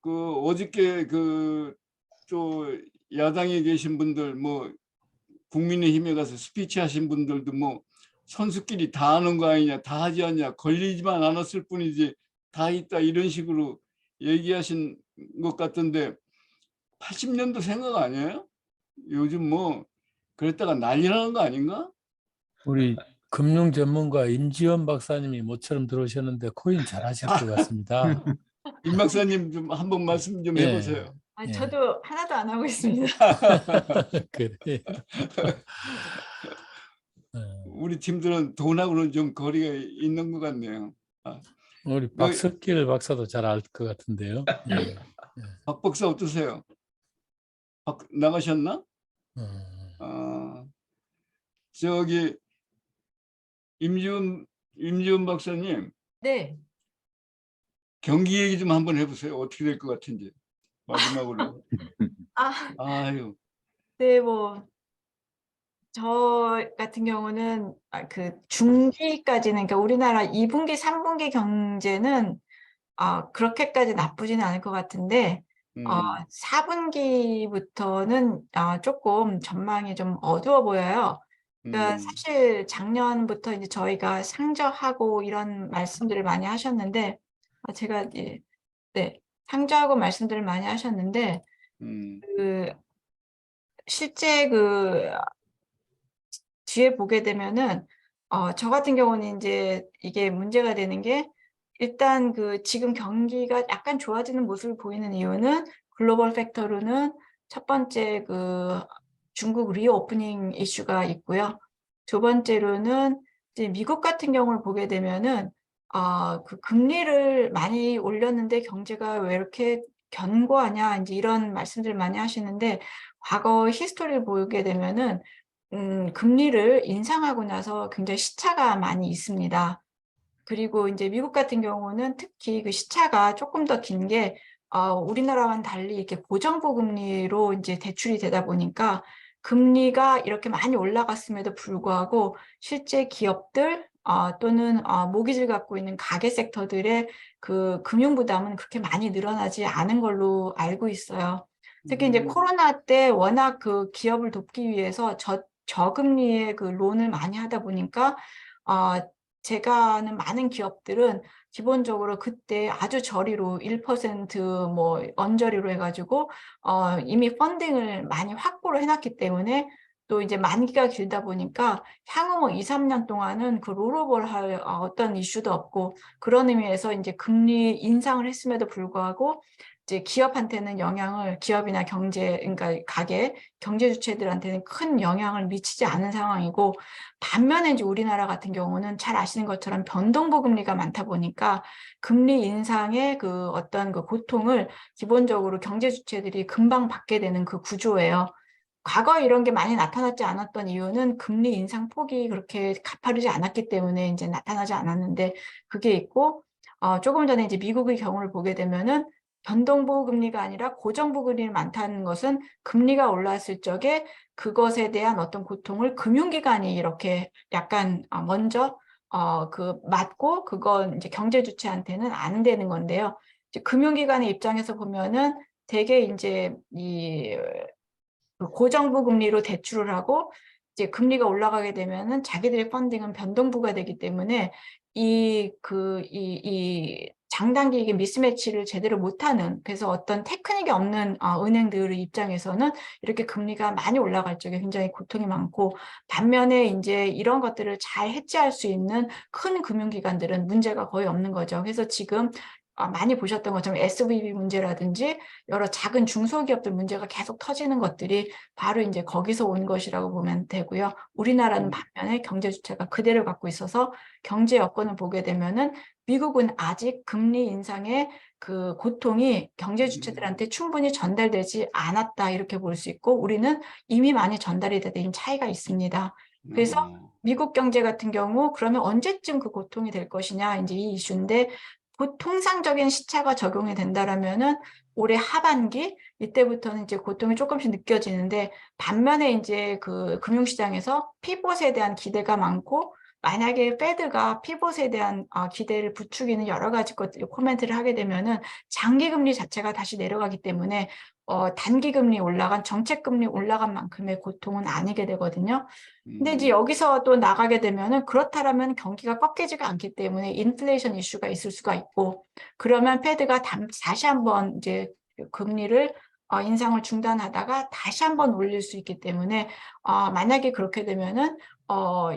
그 어저께 그 또 야당에 계신 분들 뭐 국민의힘에 가서 스피치 하신 분들도 뭐 선수끼리 다 하는 거 아니냐, 다 하지 않냐, 걸리지만 않았을 뿐이지 다 있다 이런 식으로 얘기하신 것 같던데 80년도 생각 아니에요? 요즘 뭐 그랬다가 난리 나는 거 아닌가? 우리 금융 전문가 임지원 박사님이 모처럼 들어오셨는데 코인 잘 하실 것 같습니다. 임 박사님 좀 한번 말씀 좀 해보세요. 저도 하나도 안 하고 있습니다. 그래. 우리 팀들은 돈하고는 좀 거리가 있는 것 같네요. 우리 박석길 박사도 잘 알 것 같은데요. 박 박사 어떠세요? 나가셨나? 저기 임지훈 박사님. 네. 경기 얘기 좀 한번 해보세요. 어떻게 될 것 같은지 마지막으로. 아유. 네, 뭐 저 같은 경우는 그 중기까지는 그러니까 우리나라 2분기, 3분기 경제는 그렇게까지 나쁘지는 않을 것 같은데 4분기부터는 조금 전망이 좀 어두워 보여요. 그러니까 사실 작년부터 이제 저희가 상저하고 이런 말씀들을 많이 하셨는데 제가 상저하고 말씀들을 많이 하셨는데 그 실제 그 뒤에 보게 되면은 저 같은 경우는 이제 이게 문제가 되는 게 일단 그 지금 경기가 약간 좋아지는 모습을 보이는 이유는 글로벌 팩터로는 첫 번째 그 중국 리오프닝 이슈가 있고요. 두 번째로는 이제 미국 같은 경우를 보게 되면은 그 금리를 많이 올렸는데 경제가 왜 이렇게 견고하냐 이제 이런 말씀들 많이 하시는데 과거 히스토리를 보게 되면은 금리를 인상하고 나서 굉장히 시차가 많이 있습니다. 그리고 이제 미국 같은 경우는 특히 그 시차가 조금 더 긴 게 우리나라와는 달리 이렇게 고정부 금리로 이제 대출이 되다 보니까 금리가 이렇게 많이 올라갔음에도 불구하고 실제 기업들 또는 모기지를 갖고 있는 가계 섹터들의 그 금융 부담은 그렇게 많이 늘어나지 않은 걸로 알고 있어요. 특히 이제 코로나 때 워낙 그 기업을 돕기 위해서 저금리의 그 론을 많이 하다 보니까 제가 아는 많은 기업들은 기본적으로 그때 아주 저리로 1% 언저리로 해가지고 이미 펀딩을 많이 확보를 해놨기 때문에 또 이제 만기가 길다 보니까 향후 2, 3년 동안은 그 롤오버를 할 어떤 이슈도 없고 그런 의미에서 이제 금리 인상을 했음에도 불구하고 이제 기업한테는 기업이나 그러니까 경제 주체들한테는 큰 영향을 미치지 않은 상황이고 반면에 이제 우리나라 같은 경우는 잘 아시는 것처럼 변동보 금리가 많다 보니까 금리 인상의 그 어떤 그 고통을 기본적으로 경제 주체들이 금방 받게 되는 그 구조예요. 과거에 이런 게 많이 나타나지 않았던 이유는 금리 인상 폭이 그렇게 가파르지 않았기 때문에 이제 나타나지 않았는데 그게 있고 조금 전에 이제 미국의 경우를 보게 되면은 변동보 금리가 아니라 고정보 금리가 많다는 것은 금리가 올랐을 적에 그것에 대한 어떤 고통을 금융기관이 이렇게 약간 먼저 맞고 그건 이제 경제 주체한테는 안 되는 건데요. 이제 금융기관의 입장에서 보면은 되게 이제 고정부 금리로 대출을 하고 이제 금리가 올라가게 되면은 자기들의 펀딩은 변동부가 되기 때문에 이 장단기 미스매치를 제대로 못하는 그래서 어떤 테크닉이 없는 은행들의 입장에서는 이렇게 금리가 많이 올라갈 적에 굉장히 고통이 많고 반면에 이제 이런 것들을 잘 해지할 수 있는 큰 금융기관들은 문제가 거의 없는 거죠. 그래서 지금 많이 보셨던 것처럼 SVB 문제라든지 여러 작은 중소기업들 문제가 계속 터지는 것들이 바로 이제 거기서 온 것이라고 보면 되고요. 우리나라는 반면에 경제 주체가 그대로 갖고 있어서 경제 여건을 보게 되면은 미국은 아직 금리 인상의 그 고통이 경제 주체들한테 충분히 전달되지 않았다 이렇게 볼 수 있고 우리는 이미 많이 전달이 되는 차이가 있습니다. 그래서 미국 경제 같은 경우 그러면 언제쯤 그 고통이 될 것이냐 이제 이 이슈인데 통상적인 시차가 적용이 된다라면은 올해 하반기 이때부터는 이제 고통이 조금씩 느껴지는데 반면에 이제 그 금융시장에서 피봇에 대한 기대가 많고 만약에 페드가 피봇에 대한 기대를 부추기는 여러 가지 것들 코멘트를 하게 되면은 장기금리 자체가 다시 내려가기 때문에 단기금리 올라간 정책금리 올라간 만큼의 고통은 아니게 되거든요. 근데 이제 여기서 또 나가게 되면은 그렇다라면 경기가 꺾이지가 않기 때문에 인플레이션 이슈가 있을 수가 있고 그러면 페드가 다시 한번 이제 금리를 인상을 중단하다가 다시 한번 올릴 수 있기 때문에 만약에 그렇게 되면은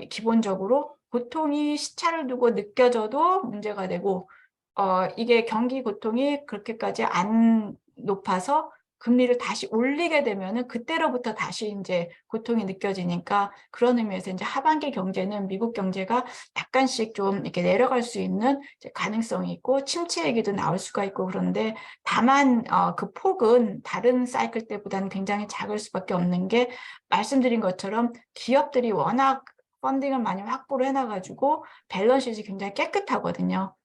기본적으로 고통이 시차를 두고 느껴져도 문제가 되고 이게 경기 고통이 그렇게까지 안 높아서 금리를 다시 올리게 되면은 그때로부터 다시 이제 고통이 느껴지니까 그런 의미에서 이제 하반기 경제는 미국 경제가 약간씩 좀 이렇게 내려갈 수 있는 이제 가능성이 있고 침체 얘기도 나올 수가 있고 그런데 다만 그 폭은 다른 사이클 때보다는 굉장히 작을 수밖에 없는 게 말씀드린 것처럼 기업들이 워낙 펀딩을 많이 확보를 해놔가지고 밸런스시트이 굉장히 깨끗하거든요.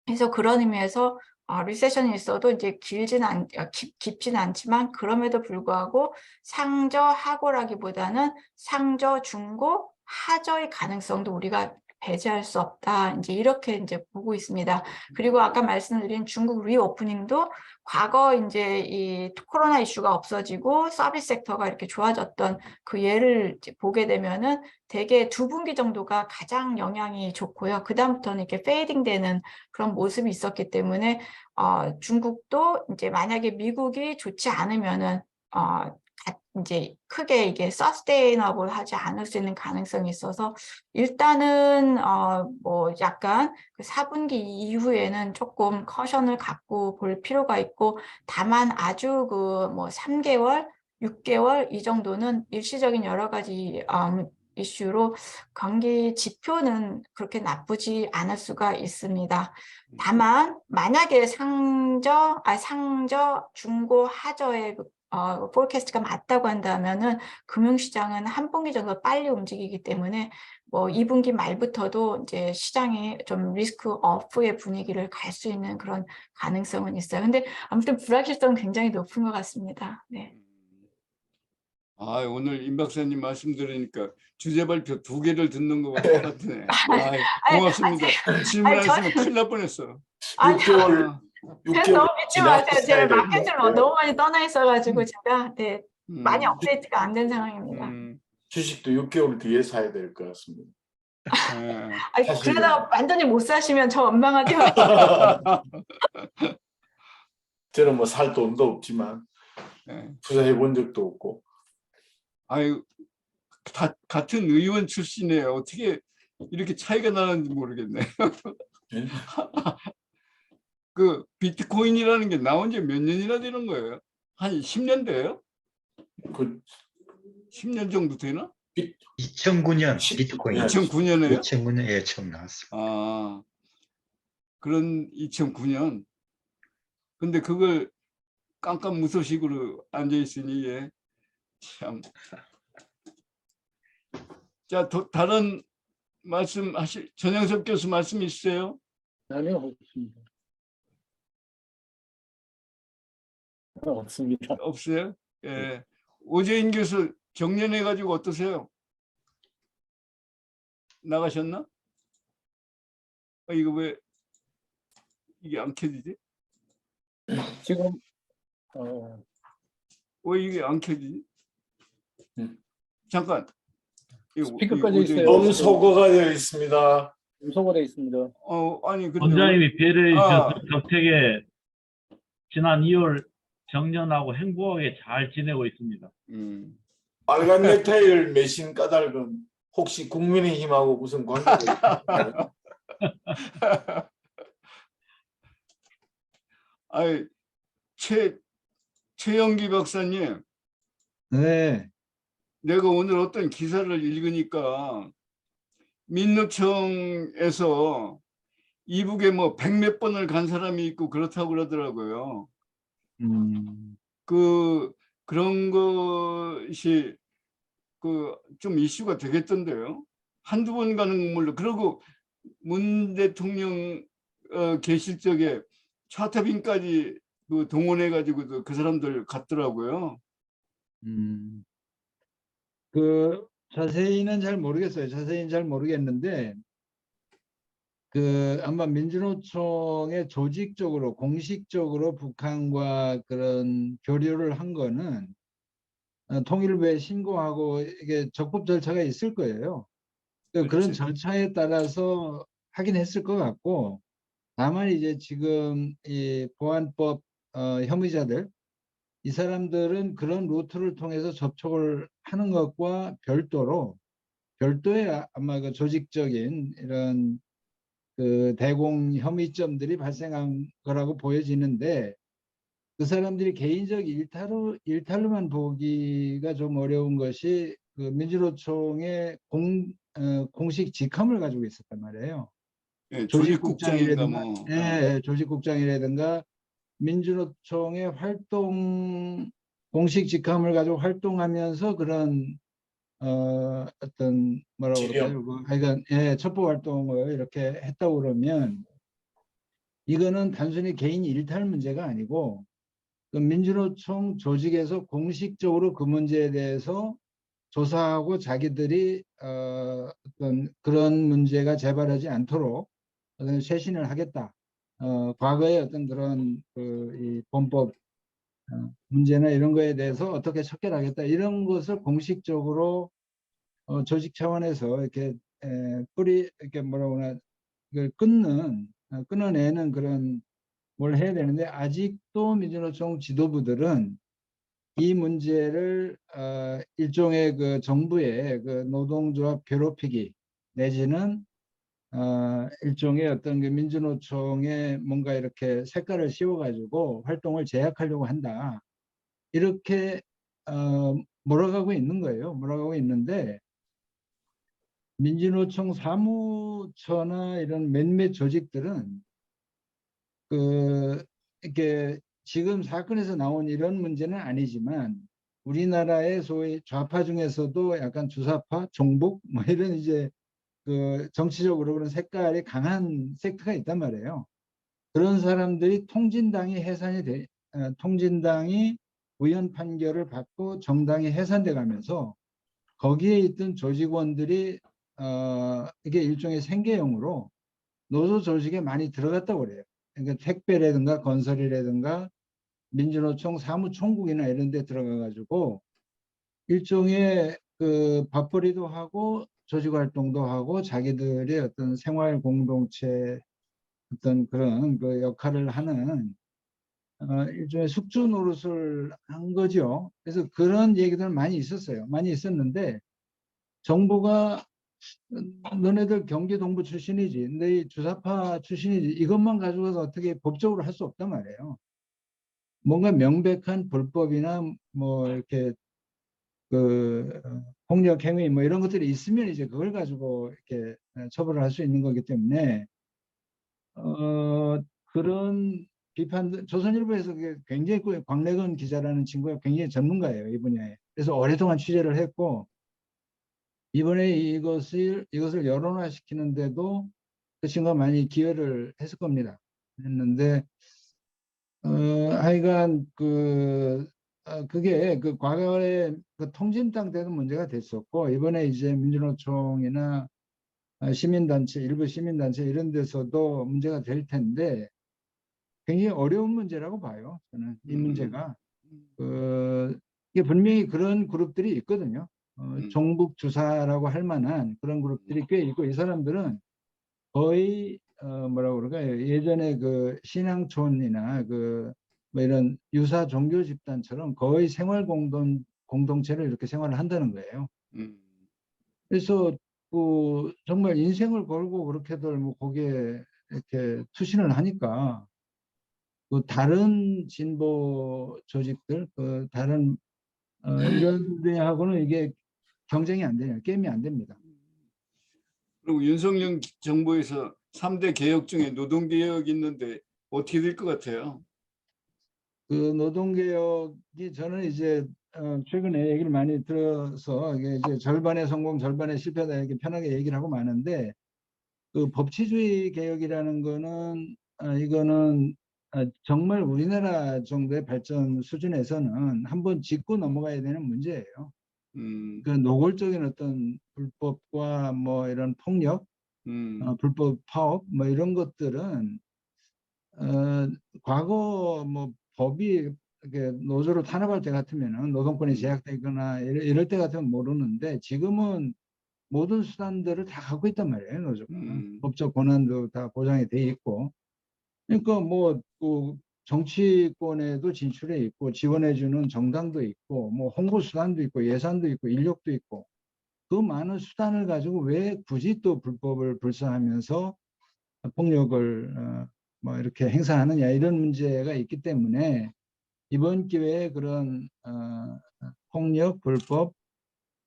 그래서 그런 의미에서 리세션이 있어도 이제 깊지는 않지만 그럼에도 불구하고 상저 하고라기보다는 상저 중고 하저의 가능성도 우리가 배제할 수 없다. 이제 이렇게 이제 보고 있습니다. 그리고 아까 말씀드린 중국 리오프닝도 과거 이제 이 코로나 이슈가 없어지고 서비스 섹터가 이렇게 좋아졌던 그 예를 이제 보게 되면은 대개 2분기 정도가 가장 영향이 좋고요. 그다음부터는 이렇게 페이딩 되는 그런 모습이 있었기 때문에 중국도 이제 만약에 미국이 좋지 않으면은 이제 크게 이게 서스테이너블 하지 않을 수 있는 가능성이 있어서 일단은 뭐 약간 그 4분기 이후에는 조금 커션을 갖고 볼 필요가 있고 다만 아주 그 뭐 3개월, 6개월 이 정도는 일시적인 여러 가지 이슈로 경기 지표는 그렇게 나쁘지 않을 수가 있습니다. 다만 만약에 상저, 중고, 하저의 포캐스트가 맞다고 한다면은 금융시장은 한 분기 정도 빨리 움직이기 때문에 뭐 2분기 말부터도 이제 시장이 좀 리스크 오프의 분위기를 갈 수 있는 그런 가능성은 있어요. 근데 아무튼 불확실성은 굉장히 높은 것 같습니다. 네. 아, 오늘 임 박사님 말씀 들으니까 주제 발표 2개를 듣는 것 같네. 고맙습니다. 질문하시면 큰일 날 뻔했어. 아니, 6개월 그래서 너무 믿지 마세요. 제가 지나야 될 마켓을 것 너무 많이 떠나 있어가지고 제가 네, 많이 음, 업데이트가 안 된 상황입니다. 주식도 6개월 뒤에 사야 될 것 같습니다. 예. 아니, 사실은. 그러다가 완전히 못 사시면 저 원망하지 마세요. 저는 뭐 살 돈도 없지만 예. 투자해 본 적도 없고. 아유, 같은 의원 출신이에요. 어떻게 이렇게 차이가 나는지 모르겠네. 예? 그 비트코인이라는 게 나온 지 몇 년이나 되는 거예요? 한 10년 돼요? 그 10년 정도 되나? 2009년 비트코인. 2009년에요? 2009년에 처음 나왔습니다. 아, 그런 2009년. 근데 그걸 깜깜무소식으로 앉아 있으니 예. 참. 자, 다른 말씀하실 전영섭 교수 말씀 있으세요? 아니요, 없습니다. 없습니다. 없어요? 예. 오재인 교수 정년해 가지고 어떠세요? 나가셨나? 이거 왜 이게 안 켜지지? 지금 왜 이게 안 켜지지? 잠깐. 스피커까지 있어요. 음소거가 되어 있습니다. 음소거돼 있습니다. 아니 근데 원장님이 배려해 주셔서 아. 덕택에 지난 2월 정년하고 행복하게 잘 지내고 있습니다. 빨간 넥타이를 매신 까닭은 혹시 국민의힘하고 무슨 관계가 있나요? 아이 최영기 박사님, 네, 내가 오늘 어떤 기사를 읽으니까 민노총에서 이북에 뭐 100몇 번을 간 사람이 있고 그렇다고 그러더라고요. 그런 것이 좀 이슈가 되겠던데요. 한두 번 가는 건 물론. 그리고 문 대통령 계실 적에 차타빈까지 동원해 가지고 그 사람들 갔더라고요. 자세히는 잘 모르겠어요. 자세히는 잘 모르겠는데, 아마 민주노총의 조직적으로, 공식적으로 북한과 그런 교류를 한 거는 통일부에 신고하고 이게 적법 절차가 있을 거예요. 그런 절차에 따라서 하긴 했을 것 같고, 다만 이제 지금 이 보안법 혐의자들, 이 사람들은 그런 루트를 통해서 접촉을 하는 것과 별도의 아마 그 조직적인 이런 대공 혐의점들이 발생한 거라고 보여지는데, 그 사람들이 개인적 일탈로만 보기가 좀 어려운 것이 민주노총의 공식 직함을 가지고 있었단 말이에요. 예, 조직국장인가 뭐. 예, 조직국장이라든가 민주노총의 공식 직함을 가지고 활동하면서 그런 어떤 뭐라고 그럴까요? 하여간 첩보 활동을 이렇게 했다고 그러면 이거는 단순히 개인 일탈 문제가 아니고 민주노총 조직에서 공식적으로 그 문제에 대해서 조사하고 자기들이 어떤 그런 문제가 재발하지 않도록 어떤 쇄신을 하겠다. 과거의 어떤 그런 이 범법 문제나 이런 거에 대해서 어떻게 척결하겠다 이런 것을 공식적으로 조직 차원에서 이렇게 이렇게 뭐라고 하나 이걸 끊어내는 그런 뭘 해야 되는데, 아직도 민주노총 지도부들은 이 문제를 일종의 그 정부의 그 노동조합 괴롭히기 내지는 일종의 어떤 그 민주노총에 뭔가 이렇게 색깔을 씌워가지고 활동을 제약하려고 한다. 이렇게 몰아가고 있는 거예요. 몰아가고 있는데, 민주노총 사무처나 이런 몇몇 조직들은 이렇게 지금 사건에서 나온 이런 문제는 아니지만 우리나라의 소위 좌파 중에서도 약간 주사파, 종북 뭐 이런 이제 그 정치적으로 그런 색깔이 강한 섹터가 있단 말이에요. 그런 사람들이 통진당이 우연 판결을 받고 정당이 해산돼 가면서 거기에 있던 조직원들이 이게 일종의 생계형으로 노조 조직에 많이 들어갔다고 그래요. 그러니까 택배라든가 건설이라든가 민주노총 사무총국이나 이런 데 들어가 가지고 일종의 그 밥벌이도 하고 조직 활동도 하고 자기들의 어떤 생활 공동체 어떤 그런 그 역할을 하는 일종의 숙주 노릇을 한 거죠. 그래서 그런 얘기들 많이 있었어요. 많이 있었는데 정부가 너네들 경기 동부 출신이지, 너희 주사파 출신이지, 이것만 가지고서 어떻게 법적으로 할 수 없단 말이에요. 뭔가 명백한 불법이나 뭐 이렇게 그 폭력 행위 뭐 이런 것들이 있으면 이제 그걸 가지고 이렇게 처벌을 할 수 있는 거기 때문에 그런 비판, 조선일보에서 굉장히 광래건 기자라는 친구가 굉장히 전문가예요, 이 분야에. 그래서 오랫동안 취재를 했고 이번에 이것을 여론화시키는데도 그 친구가 많이 기여를 했을 겁니다. 했는데 하여간 그게 그 과거에 그 통진당 때도 문제가 됐었고 이번에 이제 민주노총이나 시민단체, 일부 시민단체 이런 데서도 문제가 될 텐데 굉장히 어려운 문제라고 봐요. 저는 이 문제가 이게 분명히 그런 그룹들이 있거든요. 종북 주사라고 할 만한 그런 그룹들이 꽤 있고 이 사람들은 거의 뭐라고 그럴까요? 예전에 그 신앙촌이나 그 뭐 이런 유사 종교 집단처럼 거의 생활 공동체를 이렇게 생활을 한다는 거예요. 그래서 정말 인생을 걸고 그렇게들 뭐 거기에 이렇게 투신을 하니까 그 다른 진보 조직들, 그 다른 이런 데하고는 이게 경쟁이 안 돼요. 게임이 안 됩니다. 그리고 윤석열 정부에서 3대 개혁 중에 노동개혁이 있는데 어떻게 될 것 같아요? 그 노동개혁이 저는 이제 최근에 얘기를 많이 들어서 이게 이제 절반의 성공, 절반의 실패다 이렇게 편하게 얘기를 하고 마는데 그 법치주의 개혁이라는 거는 이거는 정말 우리나라 정도의 발전 수준에서는 한번 짚고 넘어가야 되는 문제예요. 그 노골적인 어떤 불법과 뭐 이런 폭력, 불법 파업 뭐 이런 것들은 과거 뭐 법이 이렇게 노조를 탄압할 때 같으면은 노동권이 제약되거나 이럴 때 같으면 모르는데 지금은 모든 수단들을 다 갖고 있단 말이에요. 노조가 법적 권한도 다 보장이 돼 있고 그러니까 뭐그 정치권에도 진출해 있고 지원해주는 정당도 있고 뭐 홍보 수단도 있고 예산도 있고 인력도 있고 그 많은 수단을 가지고 왜 굳이 또 불법을 불사하면서 폭력을 뭐 이렇게 행사하느냐 이런 문제가 있기 때문에 이번 기회에 그런 폭력, 불법,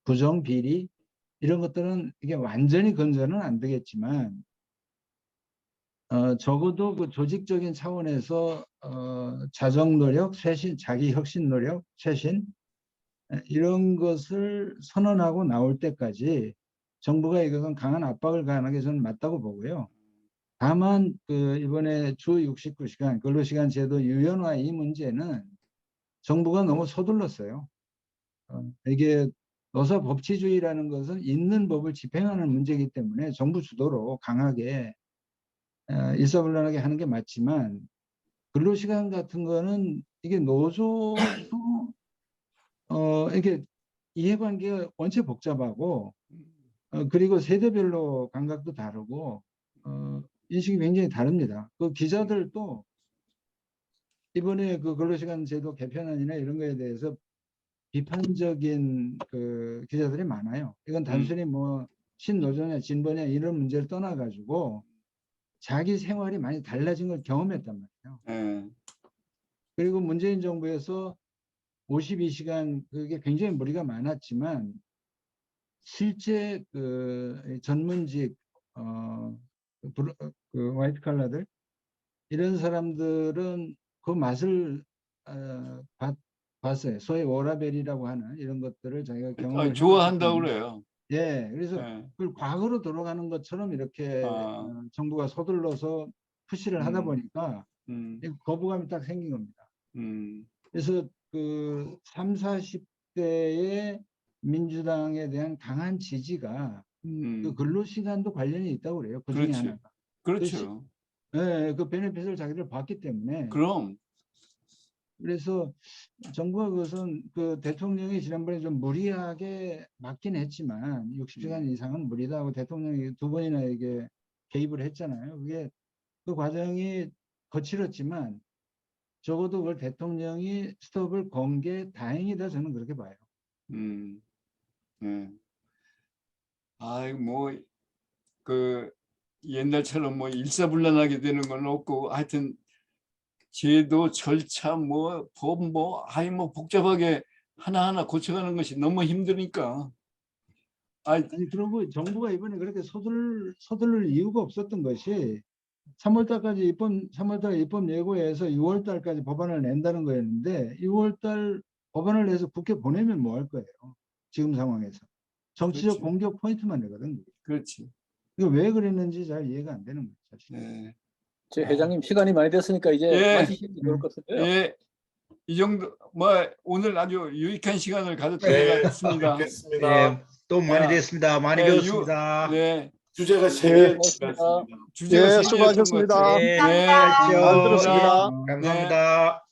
부정, 비리 이런 것들은 이게 완전히 건져는 안 되겠지만 적어도 그 조직적인 차원에서 자정 노력, 쇄신, 자기 혁신 노력, 쇄신 이런 것을 선언하고 나올 때까지 정부가 이것은 강한 압박을 가하는 게 저는 맞다고 보고요. 다만 그 이번에 주 69시간 근로시간 제도 유연화 이 문제는 정부가 너무 서둘렀어요. 이게 노사 법치주의라는 것은 있는 법을 집행하는 문제이기 때문에 정부 주도로 강하게 일사불란하게 하는 게 맞지만 근로시간 같은 거는 이게 노조도 이렇게 이해관계가 원체 복잡하고 그리고 세대별로 감각도 다르고 인식이 굉장히 다릅니다. 그 기자들도 이번에 그 근로시간 제도 개편안이나 이런 거에 대해서 비판적인 그 기자들이 많아요. 이건 단순히 뭐 신노조냐 진보냐 이런 문제를 떠나가지고 자기 생활이 많이 달라진 걸 경험했단 말이에요. 그리고 문재인 정부에서 52시간 그게 굉장히 무리가 많았지만 실제 그 전문직 그 화이트 칼라들 이런 사람들은 그 맛을 봤어요. 소위 워라벨이라고 하는 이런 것들을 자기가 경험을 좋아한다고 해봤기 때문에. 그래요. 예, 그래서 예. 그걸 과거로 돌아가는 것처럼 이렇게 아. 정부가 서둘러서 푸시를 하다 음. 보니까 음, 거부감이 딱 생긴 겁니다. 음, 그래서 그 30, 40대의 민주당에 대한 강한 지지가 그 근로시간도 관련이 있다고 그래요. 그 중에 그렇지. 하나가. 그렇죠. 예, 그 베네핏을 자기들 봤기 때문에. 그럼, 그래서 정부가 그것은 그 대통령이 지난번에 좀 무리하게 맞긴 했지만 60시간 이상은 무리다 하고 대통령이 2번이나 이게 개입을 했잖아요. 그게 그 과정이 거칠었지만 적어도 그걸 대통령이 스톱을 건 게 다행이다 저는 그렇게 봐요. 네. 아이, 뭐, 그, 옛날처럼 뭐 일사불란하게 되는 건 없고, 하여튼, 제도, 절차, 뭐, 법, 뭐, 아이, 뭐, 복잡하게 하나하나 고쳐가는 것이 너무 힘드니까. 아니, 그러고 정부가 이번에 그렇게 서두를 이유가 없었던 것이 3월달까지 3월달 입법 예고해서 6월달까지 법안을 낸다는 거였는데 6월달 법안을 내서 국회 보내면 뭐 할 거예요? 지금 상황에서. 정치적 그렇지. 공격 포인트만 내거든. 그렇지. 이거 왜 그랬는지 잘 이해가 안 되는 거죠. 사실. 네. 제 회장님 시간이 많이 됐으니까 이제 예. 마치시는 게 좋을 것 같은데요. 예. 이 정도, 뭐, 오늘 아주 유익한 시간을 가졌던 네, 것 같습니다. 알겠습니다. 예, 또 많이 됐습니다. 많이 배웠습니다. 네. 주제가 네, 세 개 고맙습니다. 같습니다. 주제가 예, 세 개였던 것 수고하셨습니다. 같아요. 예, 감사합니다. 잘 잘 들었습니다. 감사합니다.